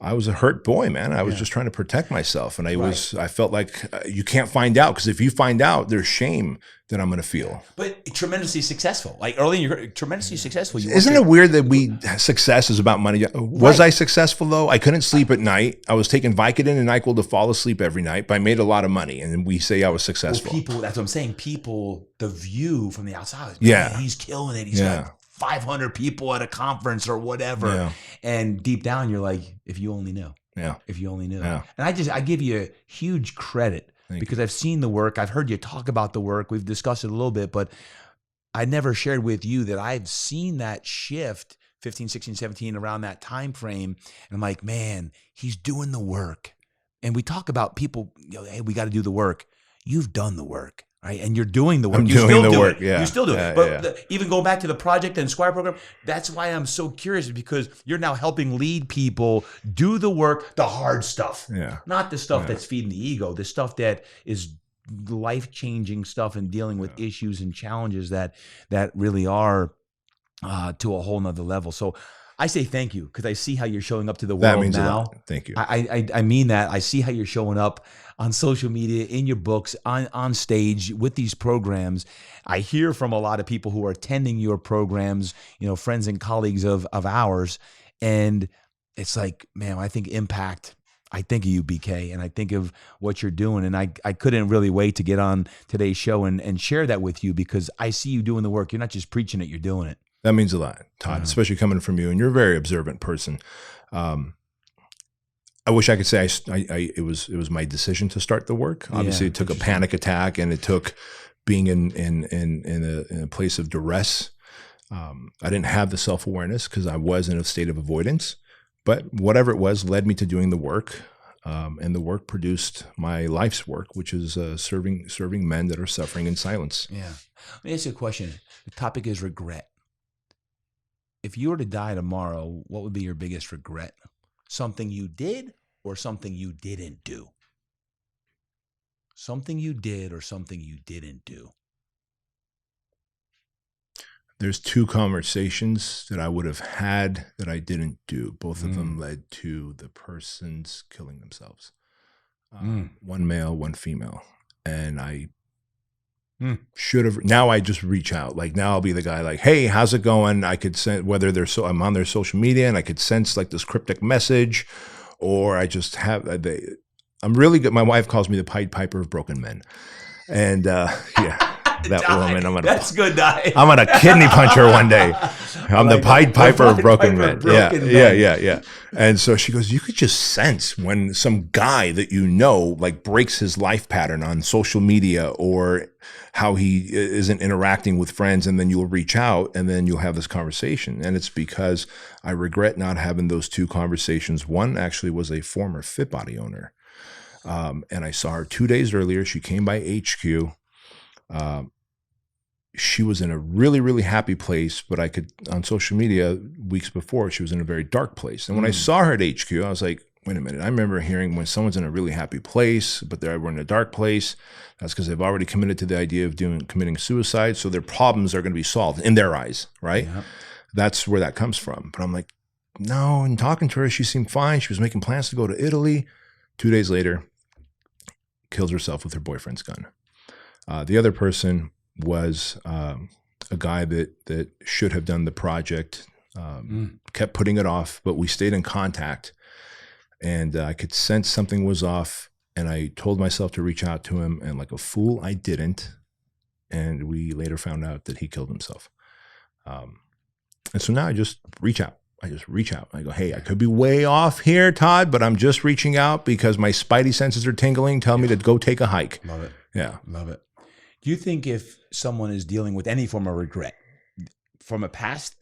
I was a hurt boy, man. I was just trying to protect myself. And I felt like you can't find out, because if you find out, there's shame that I'm going to feel. But tremendously successful. Like early in your career, tremendously successful. Isn't it weird that success is about money? Was I successful though? I couldn't sleep at night. I was taking Vicodin and NyQuil to fall asleep every night, but I made a lot of money. And we say I was successful. Well, people, that's what I'm saying. People, the view from the outside, man, he's killing it. He's got 500 people at a conference or whatever. Yeah. And deep down, you're like, if you only knew. Yeah. If you only knew. Yeah. And I give you huge credit because I've seen the work. I've heard you talk about the work. We've discussed it a little bit, but I never shared with you that I've seen that shift 15, 16, 17 around that time frame. And I'm like, man, he's doing the work. And we talk about people, hey, we got to do the work. You've done the work. Right? And you're doing the work. I'm doing the work. Yeah. You still do it. Yeah, but even going back to the project and Squire program, that's why I'm so curious, because you're now helping lead people do the work, the hard stuff. Yeah. Not the stuff that's feeding the ego, the stuff that is life-changing stuff and dealing with issues and challenges that really are to a whole nother level. So I say thank you, because I see how you're showing up to the world that means now. A lot. Thank you. I mean that. I see how you're showing up on social media, in your books, on stage with these programs. I hear from a lot of people who are attending your programs, friends and colleagues of ours. And it's like, man, I think impact. I think of you, BK, and I think of what you're doing. And I couldn't really wait to get on today's show and share that with you, because I see you doing the work. You're not just preaching it, you're doing it. That means a lot, Todd, especially coming from you. And you're a very observant person. I wish I could say it was my decision to start the work. Obviously, it took a panic attack, and it took being in a place of duress. I didn't have the self-awareness because I was in a state of avoidance. But whatever it was led me to doing the work, and the work produced my life's work, which is serving men that are suffering in silence. Yeah. Let me ask you a question. The topic is regret. If you were to die tomorrow, what would be your biggest regret? Something you did or something you didn't do? Something you did or something you didn't do? There's two conversations that I would have had that I didn't do. Both of them led to the persons killing themselves. One male, one female. And I should have. Now I just reach out. Like, now I'll be the guy like, hey, how's it going? I could sense whether I'm on their social media, and I could sense like this cryptic message, or I just have. I'm really good. My wife calls me the Pied Piper of broken men, and yeah. that woman. That's good, Di. I'm gonna kidney punch her one day. I'm the Pied Piper of broken men. Yeah. And so she goes, you could just sense when some guy that you know like breaks his life pattern on social media or how he isn't interacting with friends, and then you'll reach out and then you'll have this conversation. And it's because I regret not having those two conversations. One actually was a former FitBody owner. And I saw her 2 days earlier. She came by HQ. She was in a really, really happy place, but I could, on social media weeks before, she was in a very dark place. And when I saw her at HQ, I was like, wait a minute. I remember hearing when someone's in a really happy place, but they're in a dark place, that's because they've already committed to the idea of committing suicide. So their problems are going to be solved in their eyes, right? Yeah. That's where that comes from. But I'm like, no. And talking to her, she seemed fine. She was making plans to go to Italy. 2 days later, kills herself with her boyfriend's gun. The other person was a guy that should have done the project, kept putting it off, but we stayed in contact. And I could sense something was off, and I told myself to reach out to him, and like a fool, I didn't. And we later found out that he killed himself. And so now I just reach out. I go, hey, I could be way off here, Todd, but I'm just reaching out because my spidey senses are tingling, telling me to go take a hike. Love it. Yeah. Love it. Do you think if someone is dealing with any form of regret from a past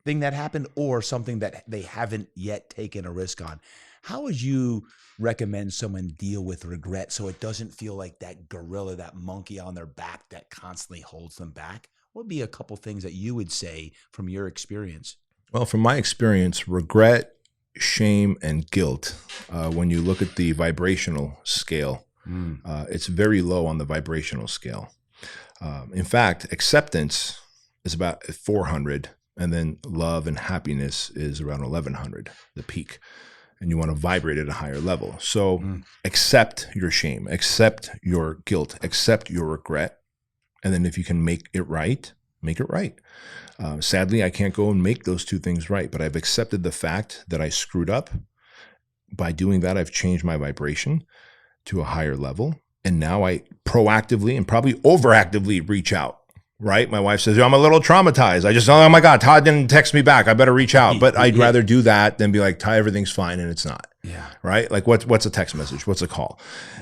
thing that happened or something that they haven't yet taken a risk on, how would you recommend someone deal with regret so it doesn't feel like that gorilla, that monkey on their back that constantly holds them back? What would be a couple things that you would say from your experience? Well, from my experience, regret, shame, and guilt, when you look at the vibrational scale, it's very low on the vibrational scale. In fact, acceptance is about 400, and then love and happiness is around 1100, the peak. And you want to vibrate at a higher level. So accept your shame, accept your guilt, accept your regret. And then if you can make it right, make it right. Sadly, I can't go and make those two things right, but I've accepted the fact that I screwed up. By doing that, I've changed my vibration to a higher level. And now I proactively and probably overactively reach out, right? My wife says, I'm a little traumatized. I just, oh my God, Todd didn't text me back. I better reach out. But I'd rather do that than be like, Todd, everything's fine, and it's not. Yeah. Right? Like what's a text message? What's a call?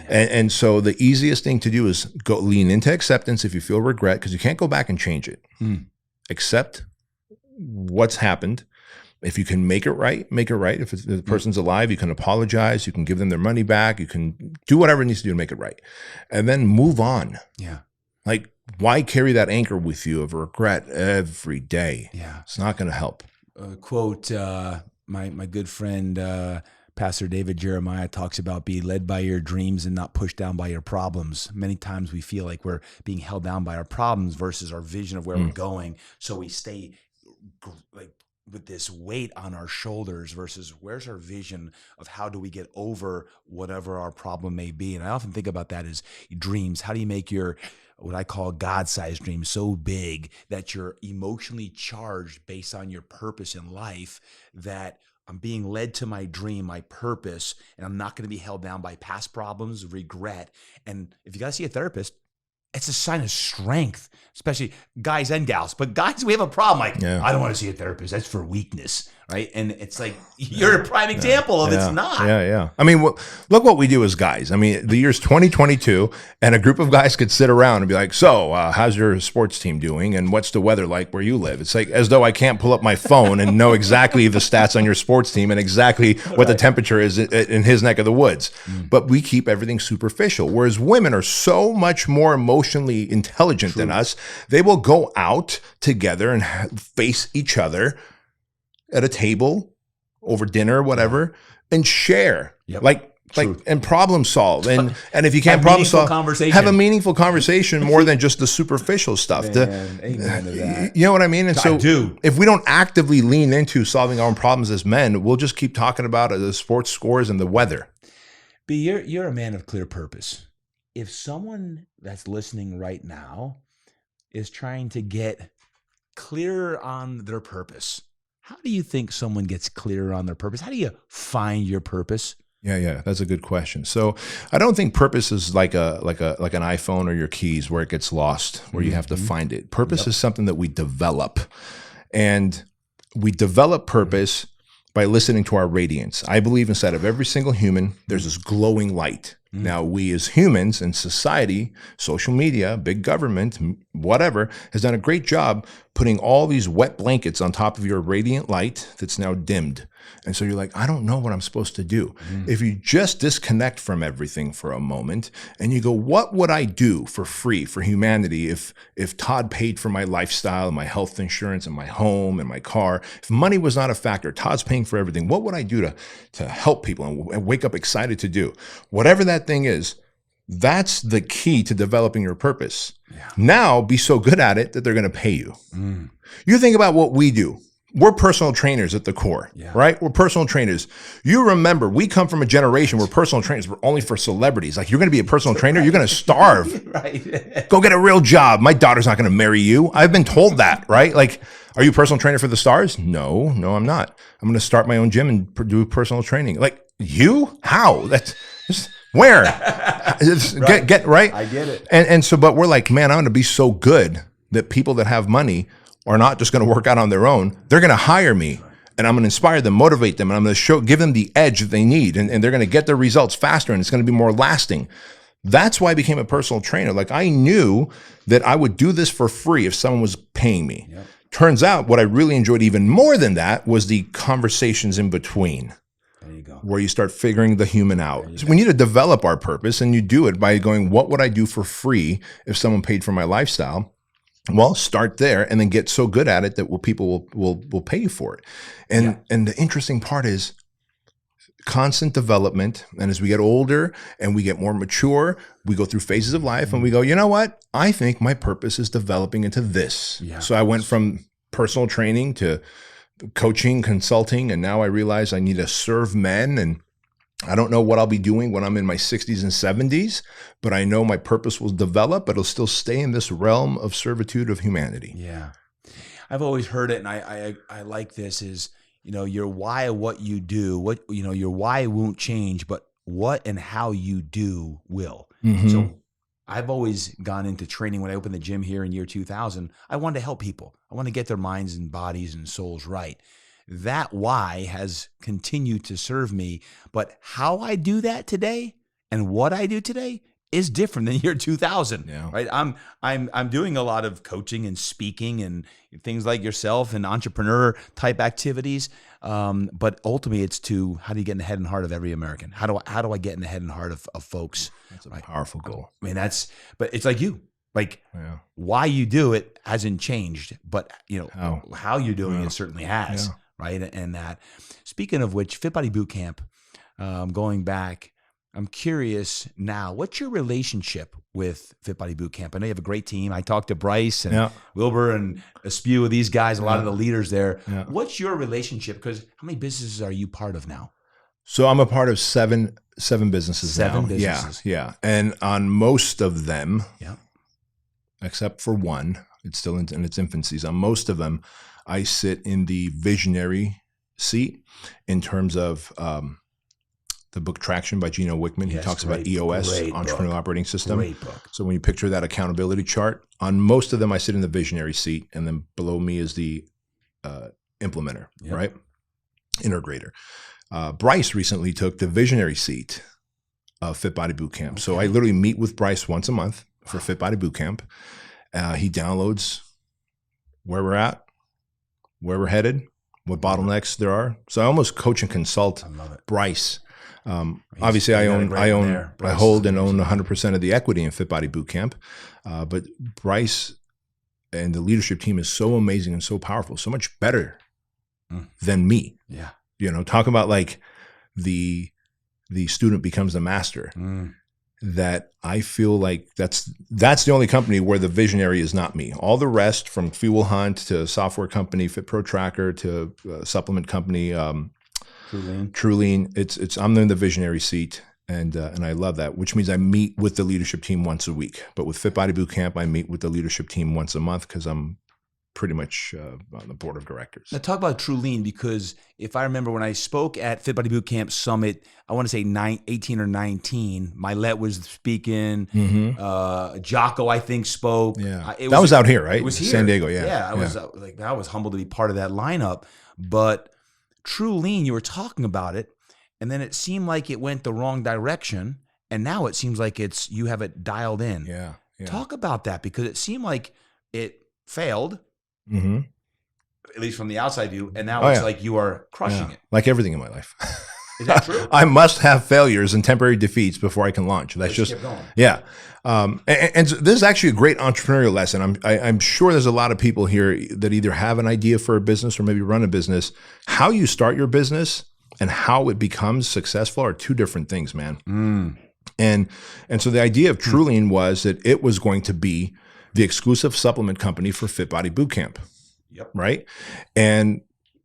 Yeah. And so the easiest thing to do is go lean into acceptance if you feel regret, because you can't go back and change it. Accept what's happened. If you can make it right, make it right. If the person's alive, you can apologize. You can give them their money back. You can do whatever it needs to do to make it right. And then move on. Yeah. Like, why carry that anchor with you of regret every day? Yeah. It's not going to help. Quote, my good friend, Pastor David Jeremiah, talks about being led by your dreams and not pushed down by your problems. Many times we feel like we're being held down by our problems versus our vision of where we're going. So we stay like with this weight on our shoulders versus where's our vision of how do we get over whatever our problem may be. And I often think about that as dreams. How do you make your, what I call God-sized dreams, so big that you're emotionally charged based on your purpose in life, that I'm being led to my dream, my purpose, and I'm not going to be held down by past problems, regret. And if you got to see a therapist, it's a sign of strength, especially guys and gals. But guys, we have a problem. Like, I don't want to see a therapist. That's for weakness, right? And it's like, you're a prime example of it's not. Yeah. I mean, look what we do as guys. I mean, the year's 2022, and a group of guys could sit around and be like, so how's your sports team doing? And what's the weather like where you live? It's like as though I can't pull up my phone and know exactly the stats on your sports team and exactly what the temperature is in his neck of the woods. But we keep everything superficial, whereas women are so much more emotionally intelligent than us. They will go out together and face each other at a table over dinner or whatever and share like and problem solve. And if you can't problem solve, have a meaningful conversation more than just the superficial stuff. Amen to that. You know what I mean? And so do. If we don't actively lean into solving our own problems as men, we'll just keep talking about the sports scores and the weather. B, you're a man of clear purpose. If someone that's listening right now is trying to get clearer on their purpose, how do you think someone gets clearer on their purpose? How do you find your purpose? Yeah, that's a good question. So I don't think purpose is like an iPhone or your keys where it gets lost, where you have to find it. Purpose is something that we develop, and we develop purpose by listening to our radiance. I believe inside of every single human, there's this glowing light. Now, we as humans in society, social media, big government, whatever, has done a great job putting all these wet blankets on top of your radiant light that's now dimmed. And so you're like, I don't know what I'm supposed to do. If you just disconnect from everything for a moment and you go, what would I do for free for humanity if Todd paid for my lifestyle and my health insurance and my home and my car? If money was not a factor, Todd's paying for everything. What would I do to help people and wake up excited to do? Whatever that thing is, that's the key to developing your purpose. Yeah. Now, be so good at it that they're going to pay you. You think about what we do. We're personal trainers at the core, right? We're personal trainers. You remember, we come from a generation where personal trainers were only for celebrities. Like, you're going to be a personal trainer, you're going to starve. Right. Go get a real job. My daughter's not going to marry you. I've been told that, right? Like, are you a personal trainer for the stars? No, I'm not. I'm going to start my own gym and do personal training. Like, you? How? That's just, where? Right. Get right? I get it. And so, but we're like, man, I'm going to be so good that people that have money are not just going to work out on their own. They're going to hire me, and I'm going to inspire them, motivate them, and I'm going to give them the edge that they need, and they're going to get their results faster, and it's going to be more lasting. That's why I became a personal trainer. Like, I knew that I would do this for free if someone was paying me. Yep. Turns out what I really enjoyed even more than that was the conversations in between. There you go. Where you start figuring the human out. So we need to develop our purpose, and you do it by going, what would I do for free if someone paid for my lifestyle? Well, start there and then get so good at it that people will pay you for it. And the interesting part is constant development. And as we get older and we get more mature, we go through phases of life and we go, you know what? I think my purpose is developing into this. Yeah. So I went from personal training to coaching, consulting, and now I realize I need to serve men, and I don't know what I'll be doing when I'm in my 60s and 70s, but I know my purpose will develop, but it'll still stay in this realm of servitude of humanity. Yeah. I've always heard it, and I like this is, your why, what you do, your why won't change, but what and how you do will. So I've always gone into training. When I opened the gym here in year 2000, I wanted to help people. I want to get their minds and bodies and souls right. That why has continued to serve me, but how I do that today and what I do today is different than year 2000. Right? I'm doing a lot of coaching and speaking and things like yourself and entrepreneur type activities. But ultimately, it's how do you get in the head and heart of every American? How do I get in the head and heart of folks? That's a powerful goal. I mean, but it's like you. Like, why you do it hasn't changed, but how you're doing it certainly has. Yeah. Right. And that, speaking of which, FitBody Boot Camp, going back, I'm curious now, what's your relationship with FitBody Boot Camp? I know you have a great team. I talked to Bryce and Wilbur and a spew of these guys, a lot of the leaders there. Yeah. What's your relationship? Because how many businesses are you part of now? So I'm a part of seven businesses now. 7 businesses. Yeah. And on most of them, except for one, it's still in its infancies. On most of them, I sit in the visionary seat in terms of the book Traction by Gino Wickman. He talks about EOS, Entrepreneurial Operating System. Great book. So when you picture that accountability chart, on most of them, I sit in the visionary seat, and then below me is the implementer, right? Integrator. Bryce recently took the visionary seat of FitBody Boot Camp. Okay. So I literally meet with Bryce once a month for FitBody Boot Camp. He downloads where we're at, where we're headed, what bottlenecks there are. So I almost coach and consult Bryce. Obviously, I hold and own 100% of the equity in FitBody Boot Camp. But Bryce and the leadership team is so amazing and so powerful, so much better than me. Yeah. Talk about like the student becomes the master. That I feel like that's the only company where the visionary is not me. All the rest, from Fuel Hunt to software company, Fit Pro Tracker to supplement company, TrueLean, it's I'm in the visionary seat, and I love that, which means I meet with the leadership team once a week. But with FitBody Boot Camp, I meet with the leadership team once a month because I'm pretty much on the board of directors. Now talk about True Lean, because if I remember when I spoke at FitBody Boot Camp Summit, I want to say 18 or 19, Milet was speaking, Jocko, I think, spoke. Yeah, that was out here, right? It was here. San Diego, yeah. Yeah, I was humbled to be part of that lineup. But True Lean, you were talking about it, and then it seemed like it went the wrong direction, and now it seems like you have it dialed in. Yeah. Talk about that, because it seemed like it failed, at least from the outside view, and now it's like you are crushing it. Like everything in my life. Is that true? I must have failures and temporary defeats before I can launch. That's just keep going. Yeah. And so this is actually a great entrepreneurial lesson. I'm sure there's a lot of people here that either have an idea for a business or maybe run a business. How you start your business and how it becomes successful are two different things, man. And so the idea of True Lean was that it was going to be the exclusive supplement company for FitBody Boot Camp. Yep. Right. And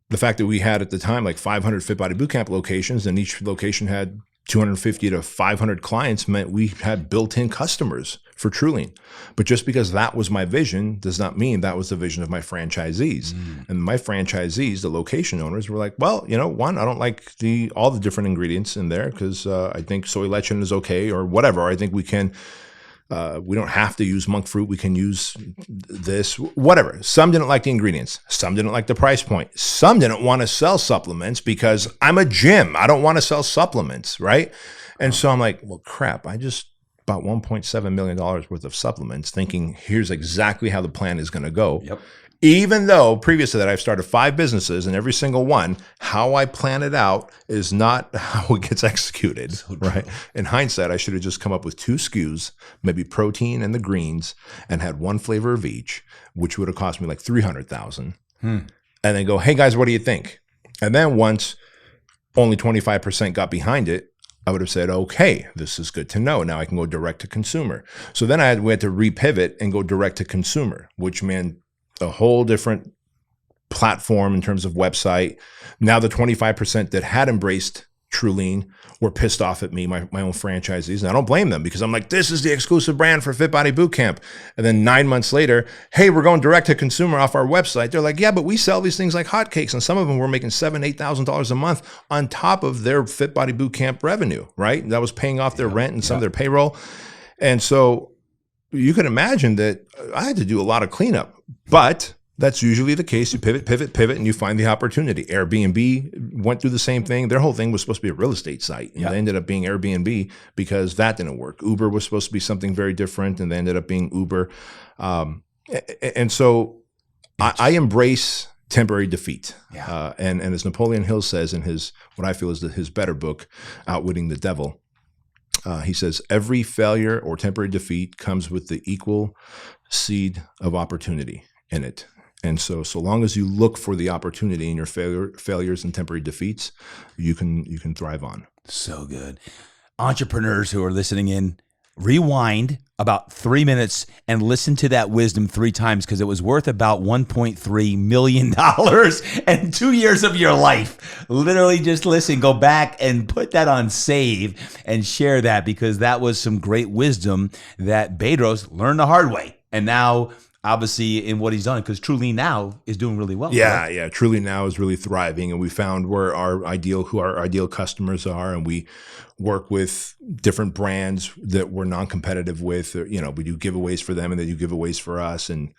the fact that we had at the time like 500 FitBody Boot Camp locations, and each location had 250 to 500 clients, meant we had built-in customers for True Lean. But just because that was my vision does not mean that was the vision of my franchisees. And my franchisees, the location owners, were like, well, one, I don't like all the different ingredients in there because I think soy lecithin is okay or whatever. I think we don't have to use monk fruit. We can use this, whatever. Some didn't like the ingredients. Some didn't like the price point. Some didn't want to sell supplements because I'm a gym. I don't want to sell supplements, right? And so I'm like, well, crap. I just bought $1.7 million worth of supplements thinking here's exactly how the plan is going to go. Yep. Even though previous to that, I've started 5 businesses, and every single one, how I plan it out is not how it gets executed, right? In hindsight, I should have just come up with 2 SKUs, maybe protein and the greens, and had 1 flavor of each, which would have cost me like $300,000. And then go, hey guys, what do you think? And then once only 25% got behind it, I would have said, okay, this is good to know. Now I can go direct to consumer. So then we had to repivot and go direct to consumer, which meant a whole different platform in terms of website. Now the 25% that had embraced True Lean were pissed off at me, my own franchisees. And I don't blame them, because I'm like, this is the exclusive brand for FitBody Boot Camp. And then 9 months later, hey, we're going direct to consumer off our website. They're like, yeah, but we sell these things like hotcakes. And some of them were making $7,000, $8,000 a month on top of their FitBody Boot Camp revenue, right? And that was paying off their rent and some of their payroll. And so you can imagine that I had to do a lot of cleanup, but that's usually the case. You pivot, and you find the opportunity. Airbnb went through the same thing. Their whole thing was supposed to be a real estate site, and they ended up being Airbnb because that didn't work. Uber was supposed to be something very different, and they ended up being Uber. And so I embrace temporary defeat. And as Napoleon Hill says in what I feel is his better book, Outwitting the Devil, he says, every failure or temporary defeat comes with the equal seed of opportunity in it. And so long as you look for the opportunity in your failures and temporary defeats, you can thrive on. So good. Entrepreneurs who are listening in, rewind about 3 minutes and listen to that wisdom 3 times, because it was worth about $1.3 million and 2 years of your life. Literally just listen, go back and put that on save and share that, because that was some great wisdom that Bedros learned the hard way. And now, obviously, in what he's done, because True Lean now is doing really well. Yeah, yeah. True Lean now is really thriving, and we found who our ideal customers are, and we work with different brands that we're non-competitive with. We do giveaways for them, and they do giveaways for us, and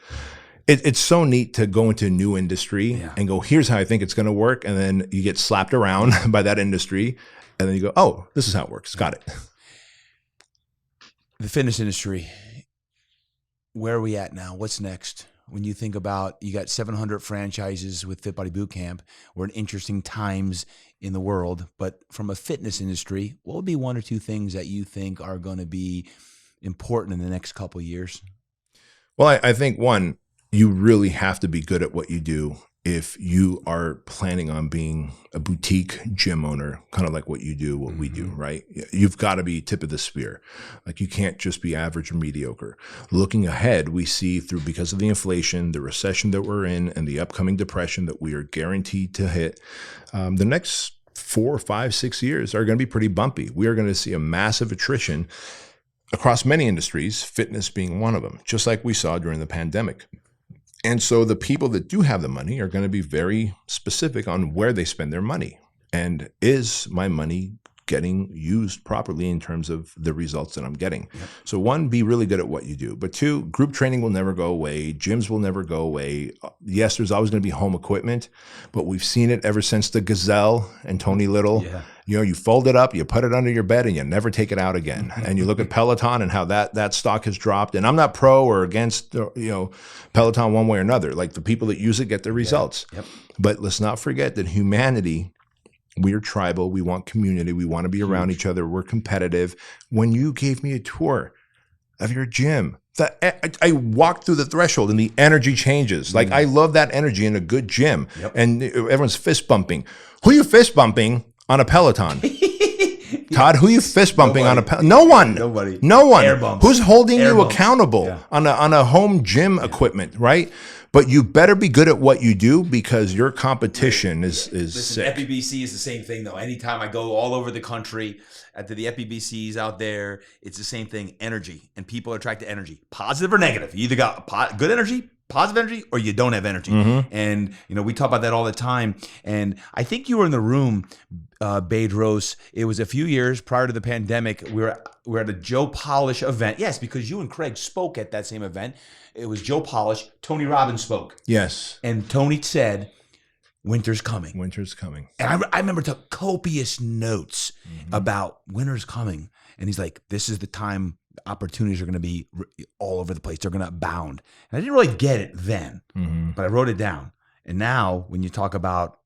it's so neat to go into a new industry and go, here's how I think it's going to work, and then you get slapped around by that industry, and then you go, oh, this is how it works. Got it. The fitness industry. Where are we at now? What's next? When you think about, you got 700 franchises with FitBody Boot Camp. We're in interesting times in the world, but from a fitness industry, what would be 1 or 2 things that you think are going to be important in the next couple of years? Well, I think 1, you really have to be good at what you do if you are planning on being a boutique gym owner, kind of like what you do, what we do, right? You've got to be tip of the spear. Like, you can't just be average or mediocre. Looking ahead, we see because of the inflation, the recession that we're in, and the upcoming depression that we are guaranteed to hit, the next 4, 5, 6 years are going to be pretty bumpy. We are going to see a massive attrition across many industries, fitness being one of them, just like we saw during the pandemic. And so the people that do have the money are going to be very specific on where they spend their money. And is my money getting used properly in terms of the results that I'm getting? Yep. So one, be really good at what you do. But two, group training will never go away. Gyms will never go away. Yes, there's always going to be home equipment, but we've seen it ever since the Gazelle and Tony Little. Yeah. You know, you fold it up, you put it under your bed, and you never take it out again. And you look at Peloton and how that stock has dropped. And I'm not pro or against, Peloton one way or another. Like, the people that use it get the results. Yep. But let's not forget that humanity, we're tribal. We want community. We want to be around each other. We're competitive. When you gave me a tour of your gym, I walked through the threshold and the energy changes. Like, I love that energy in a good gym. Yep. And everyone's fist bumping. Who are you fist bumping on a Peloton? Todd, who are you fist bumping on a Peloton? No one. Nobody. No one. Air bumps. Who's holding you accountable on a home gym equipment, right? But you better be good at what you do, because your competition is Listen, sick. FBBC is the same thing, though. Anytime I go all over the country to the FBBCs out there, it's the same thing. Energy, and people are attracted to energy, positive or negative. You either got good energy, positive energy, or you don't have energy. And we talk about that all the time. And I think you were in the room, Bedros. It was a few years prior to the pandemic. We were at a Joe Polish event. Yes, because you and Craig spoke at that same event. It was Joe Polish. Tony Robbins spoke. Yes. And Tony said, winter's coming. Winter's coming. And I remember took copious notes about winter's coming. And he's like, this is the time opportunities are going to be all over the place. They're going to abound. And I didn't really get it then, but I wrote it down. And now when you talk about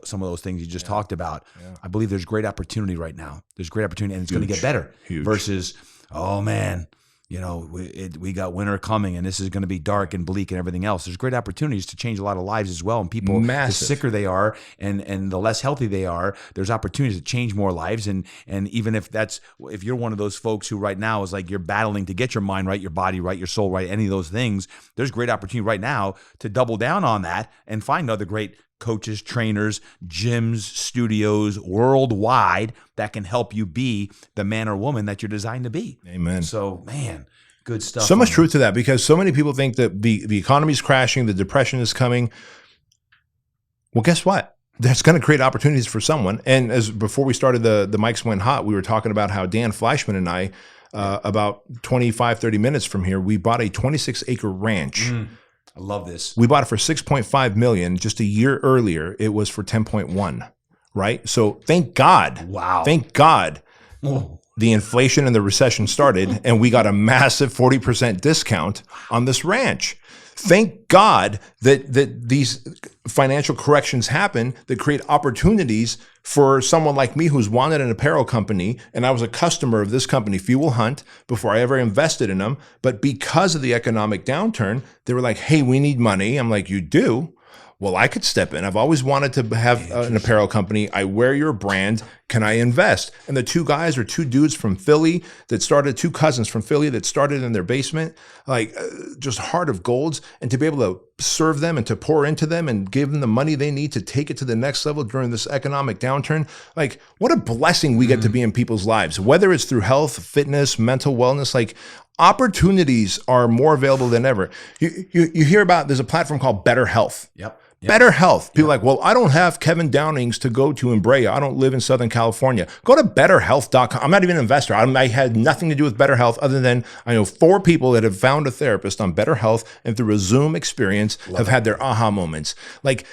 some of those things you just talked about, I believe there's great opportunity right now. There's great opportunity, and it's going to get better. Huge. Versus, oh man, we got winter coming and this is going to be dark and bleak and everything else. There's great opportunities to change a lot of lives as well. And people, the sicker they are and the less healthy they are, there's opportunities to change more lives. And even if you're one of those folks who right now is like, you're battling to get your mind right, your body right, your soul right, any of those things, there's great opportunity right now to double down on that and find other great coaches, trainers, gyms, studios worldwide that can help you be the man or woman that you're designed to be. Amen. So, man, good stuff. So much truth to that, because so many people think that the economy's crashing, the depression is coming. Well, guess what? That's going to create opportunities for someone. And before we started the mics went hot, we were talking about how Dan Fleischman and I, about 25, 30 minutes from here, we bought a 26-acre ranch. I love this. We bought it for $6.5 million. Just a year earlier, it was for 10.1, right? So thank God. Wow. Thank God the inflation and the recession started, and we got a massive 40% discount on this ranch. Thank God that these financial corrections happen that create opportunities for someone like me who's wanted an apparel company, and I was a customer of this company, Fuel Hunt, before I ever invested in them. But because of the economic downturn, they were like, hey, we need money. I'm like, you do? Well, I could step in. I've always wanted to have an apparel company. I wear your brand. Can I invest? And the two guys are two dudes from Philly that started, two cousins from Philly that started in their basement, like just heart of golds. And to be able to serve them and to pour into them and give them the money they need to take it to the next level during this economic downturn, like what a blessing we get to be in people's lives, whether it's through health, fitness, mental wellness. Like, opportunities are more available than ever. You hear about, there's a platform called Better Health. Yep. Better Health. People are like, well, I don't have Kevin Downings to go to in Brea. I don't live in Southern California. Go to betterhealth.com. I'm not even an investor. I had nothing to do with Better Health other than I know 4 people that have found a therapist on Better Health and through a Zoom experience have had their aha moments. Like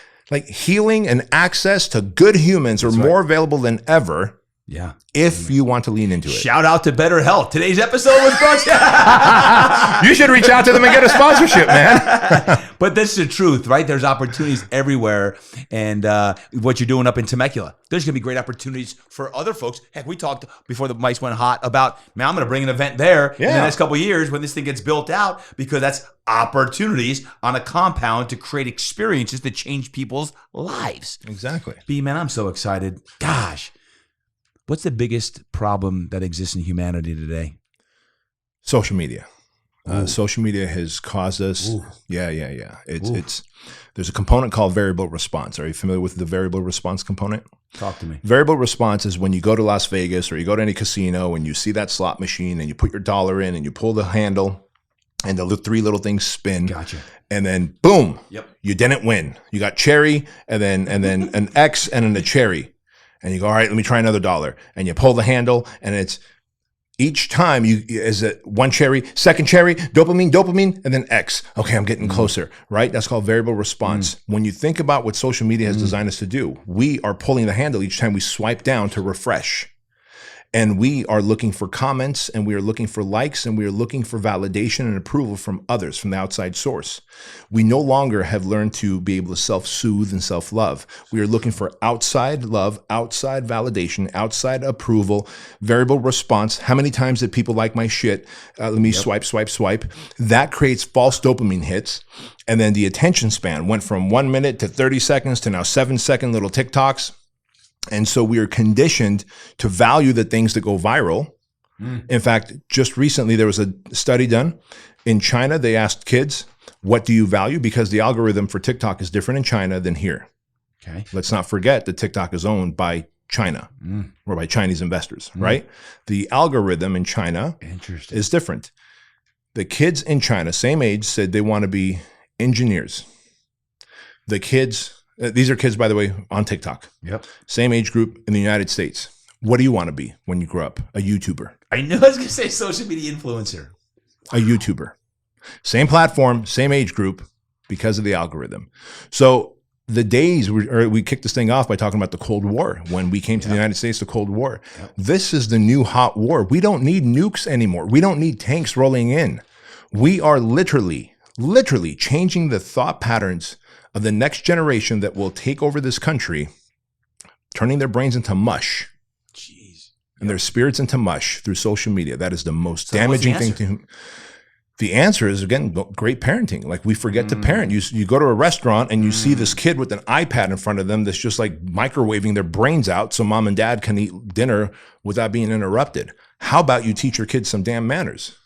healing and access to good humans are more available than ever. Yeah. If you want to lean into it. Shout out to Better Health. Today's episode was brought to you should reach out to them and get a sponsorship, man. But that's the truth, right? There's opportunities everywhere. And what you're doing up in Temecula, there's going to be great opportunities for other folks. Heck, we talked before the mics went hot about, man, I'm going to bring an event there in the next couple of years when this thing gets built out, because that's opportunities on a compound to create experiences that change people's lives. Exactly. B, man, I'm so excited. Gosh. What's the biggest problem that exists in humanity today? Social media. Social media has caused us. Yeah. It's there's a component called variable response. Are you familiar with the variable response component? Talk to me. Variable response is when you go to Las Vegas or you go to any casino and you see that slot machine and you put your dollar in and you pull the handle and the three little things spin. Gotcha. And then boom, Yep. you didn't win. You got cherry and then an X and then a cherry. And you go, all right, let me try another $1. And you pull the handle, and it's each time is it one cherry, second cherry, dopamine, and then X. Okay, I'm getting closer, right? That's called variable response. When you think about what social media has designed us to do, we are pulling the handle each time we swipe down to refresh. And we are looking for comments, and we are looking for likes, and we are looking for validation and approval from others, from the outside source. We no longer have learned to be able to self-soothe and self-love. We are looking for outside love, outside validation, outside approval, variable response. How many times did people like my shit? Let me swipe. That creates false dopamine hits. And then the attention span went from 1 minute to 30 seconds to now 7-second little TikToks. And so we are conditioned to value the things that go viral. In fact, just recently, there was a study done in China. They asked kids, what do you value? Because the algorithm for TikTok is different in China than here. Okay. Let's not forget that TikTok is owned by China or by Chinese investors, right? The algorithm in China is different. The kids in China, same age, said they want to be engineers. The kids... These are kids, by the way, on TikTok. Yep. Same age group in the United States. What do you want to be when you grow up? A YouTuber. I knew I was going to say social media influencer. A YouTuber. Same platform, same age group because of the algorithm. So the days, we kicked this thing off by talking about the Cold War. When we came to the United States, the Cold War. This is the new hot war. We don't need nukes anymore. We don't need tanks rolling in. We are literally changing the thought patterns of the next generation that will take over this country, turning their brains into mush. Jeez. And their spirits into mush through social media. That is the most damaging thing to him. The answer is, again, great parenting. Like, we forget to parent. You go to a restaurant and you see this kid with an iPad in front of them that's just like microwaving their brains out so mom and dad can eat dinner without being interrupted. How about you teach your kids some damn manners?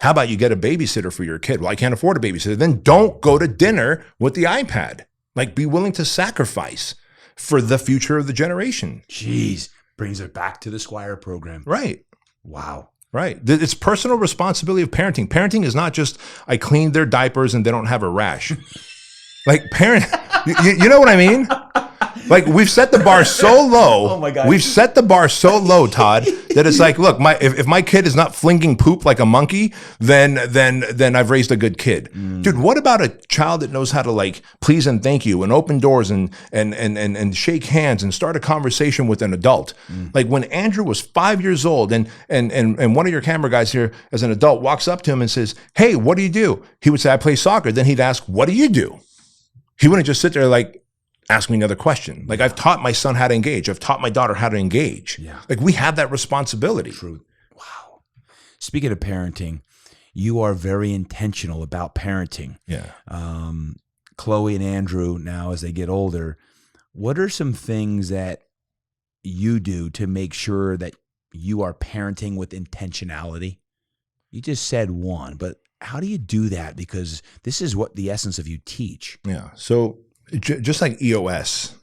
How about you get a babysitter for your kid? Well, I can't afford a babysitter. Then don't go to dinner with the iPad. Like, be willing to sacrifice for the future of the generation. Jeez. Brings it back to the Squire program. Right. Wow. Right. It's personal responsibility of parenting. Parenting is not just, I cleaned their diapers and they don't have a rash. Like, you know what I mean? Like, we've set the bar so low. Oh my God. We've set the bar so low, Todd, that it's like, look, if my kid is not flinging poop like a monkey, then I've raised a good kid. Dude, what about a child that knows how to, like, please and thank you and open doors and shake hands and start a conversation with an adult? Like, when Andrew was 5 years old and one of your camera guys here as an adult walks up to him and says, hey, what do you do? He would say, I play soccer. Then he'd ask, what do you do? He wouldn't just sit there like, ask me another question. Like, I've taught my son how to engage. I've taught my daughter how to engage. Yeah. Like, we have that responsibility. True. Wow. Speaking of parenting, you are very intentional about parenting. Yeah. Chloe and Andrew, now as they get older, what are some things that you do to make sure that you are parenting with intentionality? You just said one, but how do you do that? Because this is what the essence of you teach. Yeah. So just like EOS,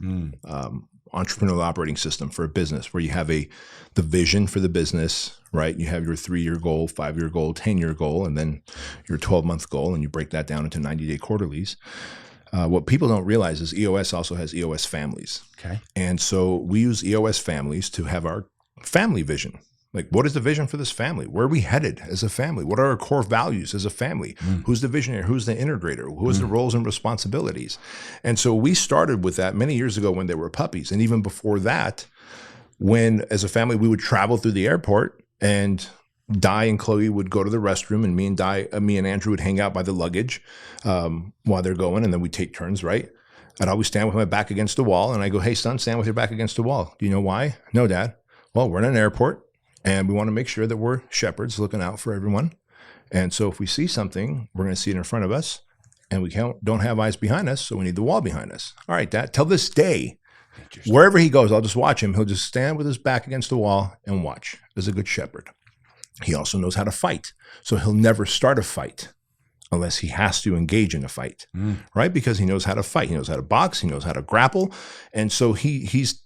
entrepreneurial operating system for a business, where you have the vision for the business, right? You have your 3-year goal, 5-year goal, 10-year goal, and then your 12-month goal, and you break that down into 90-day quarterlies. What people don't realize is EOS also has EOS families. Okay. And so we use EOS families to have our family vision. Like, what is the vision for this family? Where are we headed as a family? What are our core values as a family? Who's the visionary? Who's the integrator? Who's the roles and responsibilities? And so we started with that many years ago when they were puppies. And even before that, when as a family, we would travel through the airport, and Di and Chloe would go to the restroom, and me and Andrew would hang out by the luggage while they're going. And then we'd take turns, right? I'd always stand with my back against the wall. And I go, hey, son, stand with your back against the wall. Do you know why? No, Dad. Well, we're in an airport, and we want to make sure that we're shepherds looking out for everyone. And so if we see something, we're going to see it in front of us, and we don't have eyes behind us, so we need the wall behind us. All right, Dad, till this day, wherever he goes, I'll just watch him. He'll just stand with his back against the wall and watch as a good shepherd. He also knows how to fight, so he'll never start a fight unless he has to engage in a fight, right? Because he knows how to fight. He knows how to box. He knows how to grapple. And so he's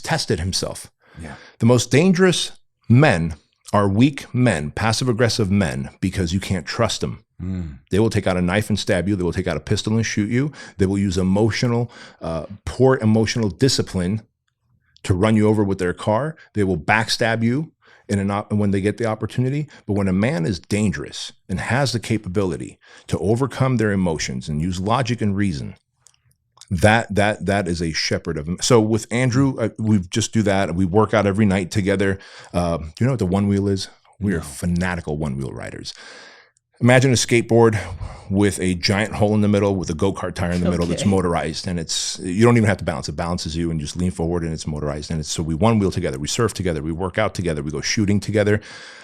tested himself. Yeah. The most dangerous men are weak men, passive-aggressive men, because you can't trust them. They will take out a knife and stab you. They will take out a pistol and shoot you. They will use poor emotional discipline to run you over with their car. They will backstab you when they get the opportunity. But when a man is dangerous and has the capability to overcome their emotions and use logic and reason, that is a shepherd of him. So with Andrew, we just do that. We work out every night together. Do you know what the one wheel is? We are fanatical one wheel riders. Imagine a skateboard with a giant hole in the middle with a go-kart tire in the middle that's motorized, and you don't even have to balance. It balances you and you just lean forward, and it's motorized. And so we one wheel together, we surf together, we work out together, we go shooting together.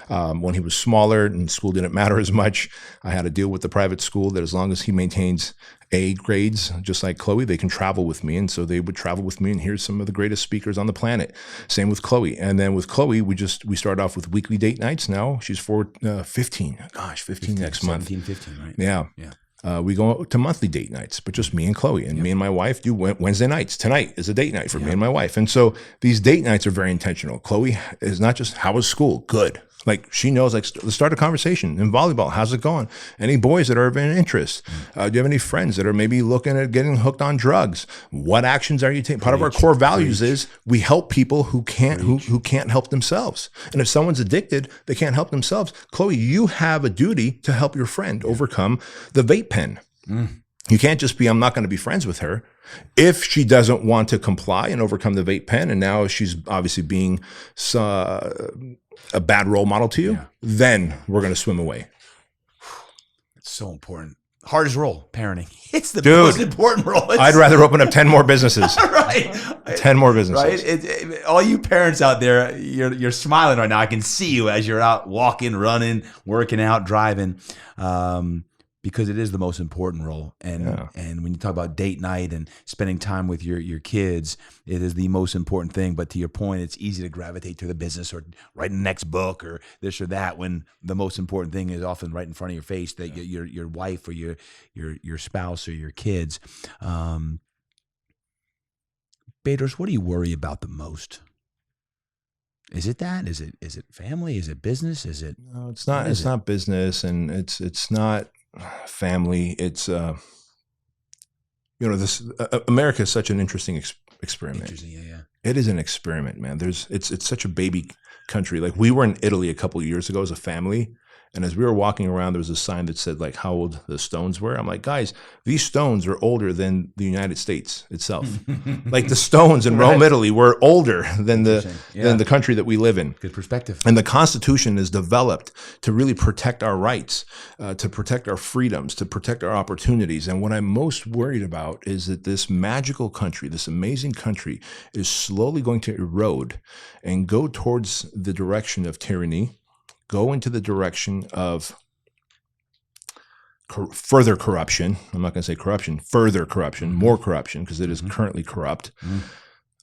When he was smaller and school didn't matter as much, I had to deal with the private school that as long as he maintains A grades, just like Chloe, they can travel with me. And so they would travel with me and hear some of the greatest speakers on the planet. Same with Chloe. And then with Chloe, we started off with weekly date nights. Now she's 15. Gosh, 15 next month. 15, right? Yeah. We go to monthly date nights, but just me and Chloe. And me and my wife do Wednesday nights. Tonight is a date night for me and my wife. And so these date nights are very intentional. Chloe is not just, how was school? Good. Like she knows, like, let's start a conversation in volleyball. How's it going? Any boys that are of an interest? Do you have any friends that are maybe looking at getting hooked on drugs? What actions are you taking? Part of our core values is we help people who can't help themselves. And if someone's addicted, they can't help themselves. Chloe, you have a duty to help your friend overcome the vape pen. You can't just be, I'm not going to be friends with her. If she doesn't want to comply and overcome the vape pen, and now she's obviously being a bad role model to you, then we're going to swim away. It's so important. Hardest role, parenting. It's the most important role. I'd rather open up 10 more businesses. Right. 10 more businesses. Right. All you parents out there, you're smiling right now. I can see you as you're out walking, running, working out, driving. Because it is the most important role. And when you talk about date night and spending time with your kids, it is the most important thing. But to your point, it's easy to gravitate to the business or writing the next book or this or that, when the most important thing is often right in front of your face, that your wife or your spouse or your kids. Bedros, what do you worry about the most? Is it that? Is it family? Is it business? Is it? No, it's not. It's not business, and it's not family. It's this America is such an interesting experiment. It is an experiment, man. It's such a baby country. Like, we were in Italy a couple of years ago as a family, and as we were walking around, there was a sign that said like how old the stones were. I'm like, guys, these stones are older than the United States itself. Like, the stones in Rome, Italy, were older than the country that we live in. Good perspective. And the Constitution is developed to really protect our rights, to protect our freedoms, to protect our opportunities. And what I'm most worried about is that this magical country, this amazing country, is slowly going to erode and go towards the direction of tyranny, go into the direction of further corruption. I'm not going to say corruption, further corruption, more corruption, because it is currently corrupt.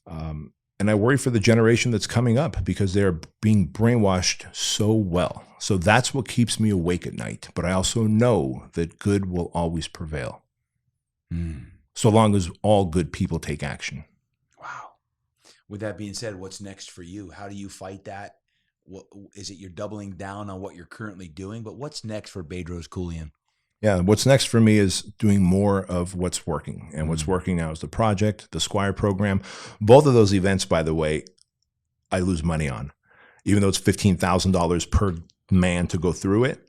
And I worry for the generation that's coming up, because they're being brainwashed so well. So that's what keeps me awake at night. But I also know that good will always prevail, so long as all good people take action. Wow. With that being said, what's next for you? How do you fight that? What is it? You're doubling down on what you're currently doing, but what's next for Bedros Keuilian? Yeah, what's next for me is doing more of what's working. And what's working now is the project, the Squire program. Both of those events, by the way, I lose money on. Even though it's $15,000 per man to go through it,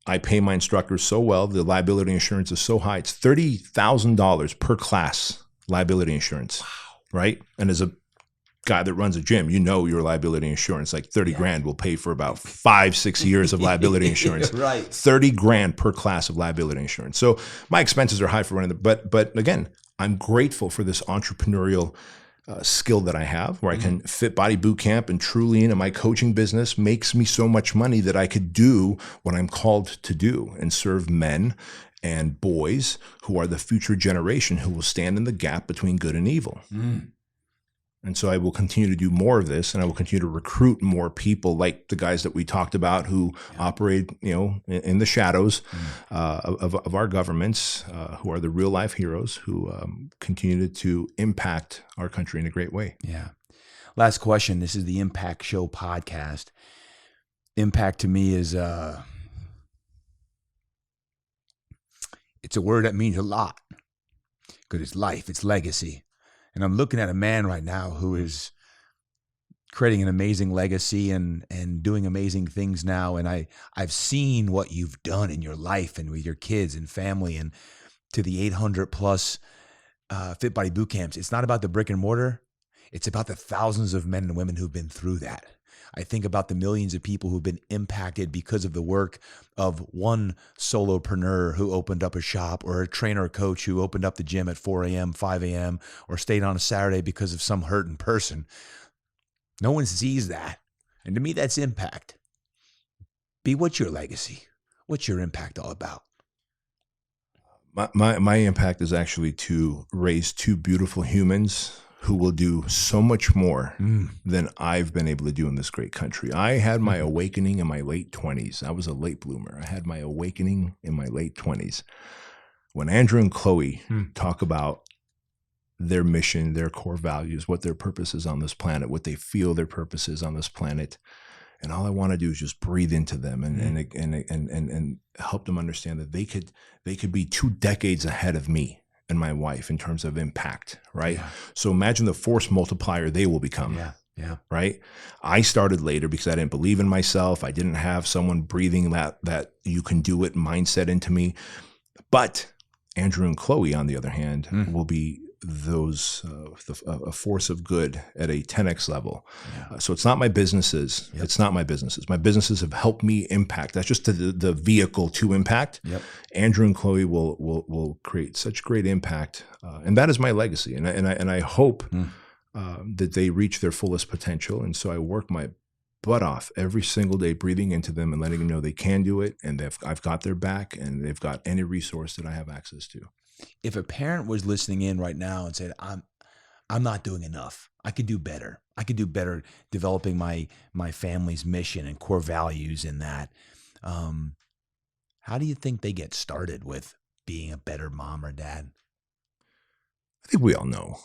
I pay my instructors so well. The liability insurance is so high. It's $30,000 per class liability insurance, right? And as a guy that runs a gym, your liability insurance, like 30 grand will pay for about 5-6 years of liability insurance. Right. 30 grand per class of liability insurance. So my expenses are high for running but again, I'm grateful for this entrepreneurial skill that I have, where I can FitBody Boot Camp and Truly, and my coaching business makes me so much money that I could do what I'm called to do and serve men and boys who are the future generation who will stand in the gap between good and evil. And so I will continue to do more of this, and I will continue to recruit more people like the guys that we talked about who operate, in the shadows of our governments, who are the real life heroes who continue to impact our country in a great way. Yeah. Last question. This is the Impact Show podcast. Impact to me is it's a word that means a lot because it's life, it's legacy. And I'm looking at a man right now who is creating an amazing legacy and doing amazing things now. And I've seen what you've done in your life and with your kids and family and to the 800 plus FitBody Boot Camps. It's not about the brick and mortar. It's about the thousands of men and women who've been through that. I think about the millions of people who've been impacted because of the work of one solopreneur who opened up a shop, or a trainer or coach who opened up the gym at 4 a.m., 5 a.m., or stayed on a Saturday because of some hurting person. No one sees that. And to me, that's impact. B, what's your legacy? What's your impact all about? My impact is actually to raise two beautiful humans who will do so much more than I've been able to do in this great country. I had my awakening in my late 20s. I was a late bloomer. I had my awakening in my late 20s. When Andrew and Chloe talk about their mission, their core values, what their purpose is on this planet, what they feel their purpose is on this planet, and all I want to do is just breathe into them and help them understand that they could be 2 decades ahead of me and my wife in terms of impact, right? Yeah. So imagine the force multiplier they will become. Yeah. Right? I started later because I didn't believe in myself. I didn't have someone breathing that you can do it mindset into me. But Andrew and Chloe, on the other hand, will be those a force of good at a 10x level. So it's not my businesses. Yep. It's not my businesses. My businesses have helped me impact. That's just the vehicle to impact. Yep. Andrew and Chloe will create such great impact, and that is my legacy. And I hope that they reach their fullest potential. And so I work my butt off every single day, breathing into them and letting them know they can do it, and I've got their back, and they've got any resource that I have access to. If a parent was listening in right now and said, I'm not doing enough, I could do better. I could do better developing my family's mission and core values in that. How do you think they get started with being a better mom or dad? I think we all know.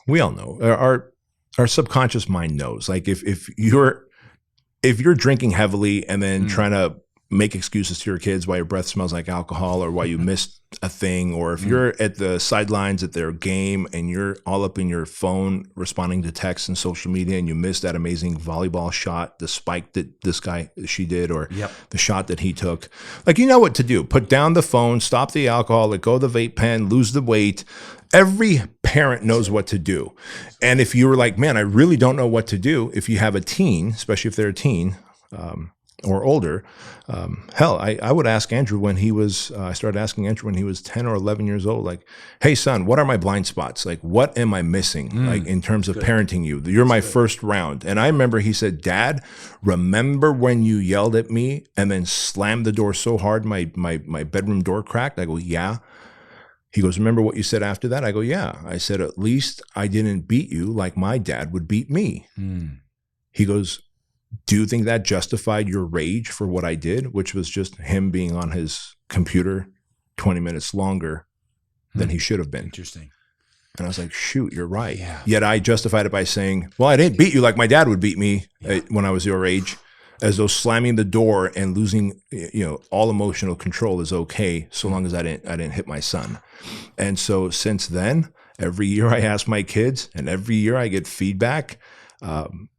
Our subconscious mind knows. Like if you're drinking heavily and then trying to make excuses to your kids why your breath smells like alcohol, or why you missed a thing, or if you're at the sidelines at their game and you're all up in your phone responding to texts and social media and you missed that amazing volleyball shot, the spike that she did, or the shot that he took, like, you know what to do. Put down the phone, stop the alcohol, let go of the vape pen, lose the weight. Every parent knows what to do. And if you were like, man, I really don't know what to do, if you have a teen, especially if they're a teen, or older, I would ask Andrew when he was, I started asking Andrew when he was 10 or 11 years old, like, hey son, what are my blind spots? Like, what am I missing? Like, in terms of parenting you, you're my first round. And I remember he said, Dad, remember when you yelled at me and then slammed the door so hard, my bedroom door cracked? I go, yeah. He goes, remember what you said after that? I go, yeah. I said, at least I didn't beat you like my dad would beat me. He goes, do you think that justified your rage for what I did, which was just him being on his computer 20 minutes longer than he should have been? Interesting. And I was like, shoot, you're right. Yeah. Yet I justified it by saying, well, I didn't beat you like my dad would beat me when I was your age, as though slamming the door and losing, all emotional control is okay, so long as I didn't hit my son. And so since then, every year I ask my kids, and every year I get feedback.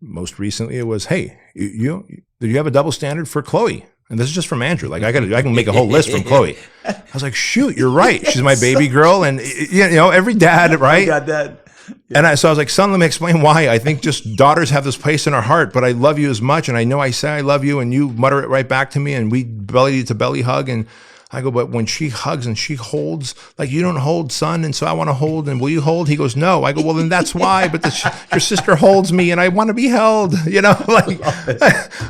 Most recently it was, hey, do you have a double standard for Chloe? And this is just from Andrew. Like, I can make a whole list from Chloe. I was like, shoot, you're right. She's my baby girl. And every dad, right? I got that. Yeah. And so I was like, son, let me explain why. I think just daughters have this place in our heart, but I love you as much. And I know I say I love you, and you mutter it right back to me, and we belly to belly hug. And I go, but when she hugs and she holds, like, you don't hold, son, and so I want to hold, and will you hold? He goes, no. I go, well, then that's why. But your sister holds me, and I want to be held. Like,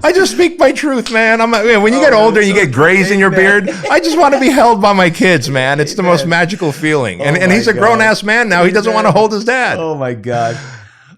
I just speak my truth, man. When you get older and you get grays in your beard, I just want to be held by my kids, man. It's the most magical feeling. And he's a grown-ass man now. He doesn't want to hold his dad. Oh, my God.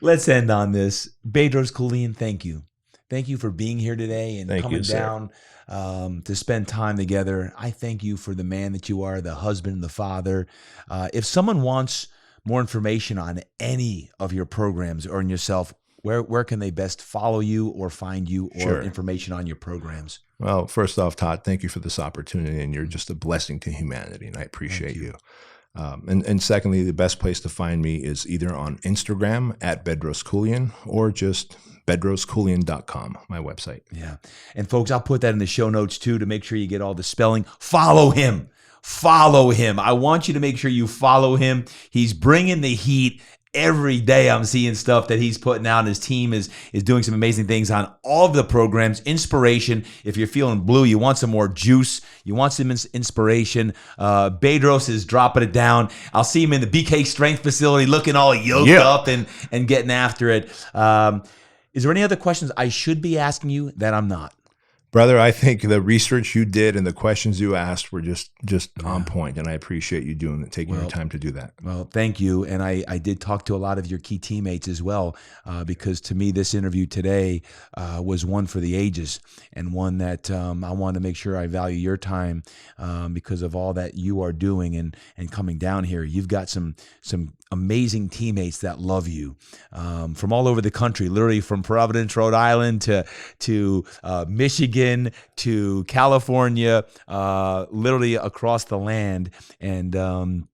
Let's end on this. Bedros Keuilian, thank you. Thank you for being here today and coming down. To spend time together. I thank you for the man that you are, the husband, the father. If someone wants more information on any of your programs or on yourself, where can they best follow you or find you or Sure. information on your programs? Well, first off, Todd, thank you for this opportunity, and you're just a blessing to humanity, and I appreciate you. And secondly, the best place to find me is either on Instagram at Bedros Keuilian or just bedroskeuilian.com, my website. Yeah. And folks, I'll put that in the show notes too to make sure you get all the spelling. Follow him. Follow him. I want you to make sure you follow him. He's bringing the heat. Every day I'm seeing stuff that he's putting out, and his team is doing some amazing things on all of the programs. Inspiration. If you're feeling blue, you want some more juice, you want some inspiration. Bedros is dropping it down. I'll see him in the BK Strength Facility looking all yoked up and getting after it. Is there any other questions I should be asking you that I'm not? Brother, I think the research you did and the questions you asked were just on point, and I appreciate you taking your time to do that. Well, thank you. And I did talk to a lot of your key teammates as well, because to me, this interview today was one for the ages, and one that I want to make sure I value your time because of all that you are doing and coming down here. You've got some amazing teammates that love you from all over the country, literally from Providence, Rhode Island to Michigan to California, literally across the land. And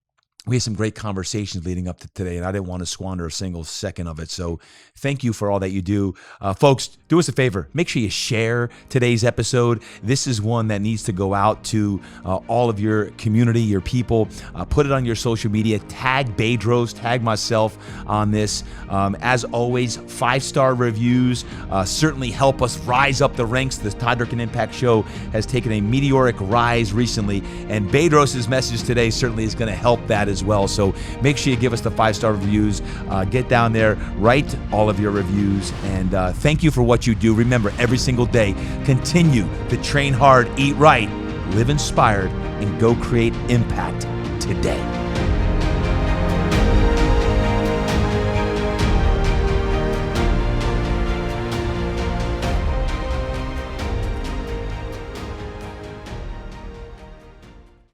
we had some great conversations leading up to today, and I didn't want to squander a single second of it. So thank you for all that you do. Folks, do us a favor. Make sure you share today's episode. This is one that needs to go out to all of your community, your people. Put it on your social media. Tag Bedros, tag myself on this. As always, 5-star reviews certainly help us rise up the ranks. The Todd Durkin Impact Show has taken a meteoric rise recently, and Bedros' message today certainly is going to help that as well. So make sure you give us the 5-star reviews. Get down there, write all of your reviews, and thank you for what you do. Remember, every single day, continue to train hard, eat right, live inspired, and go create impact today.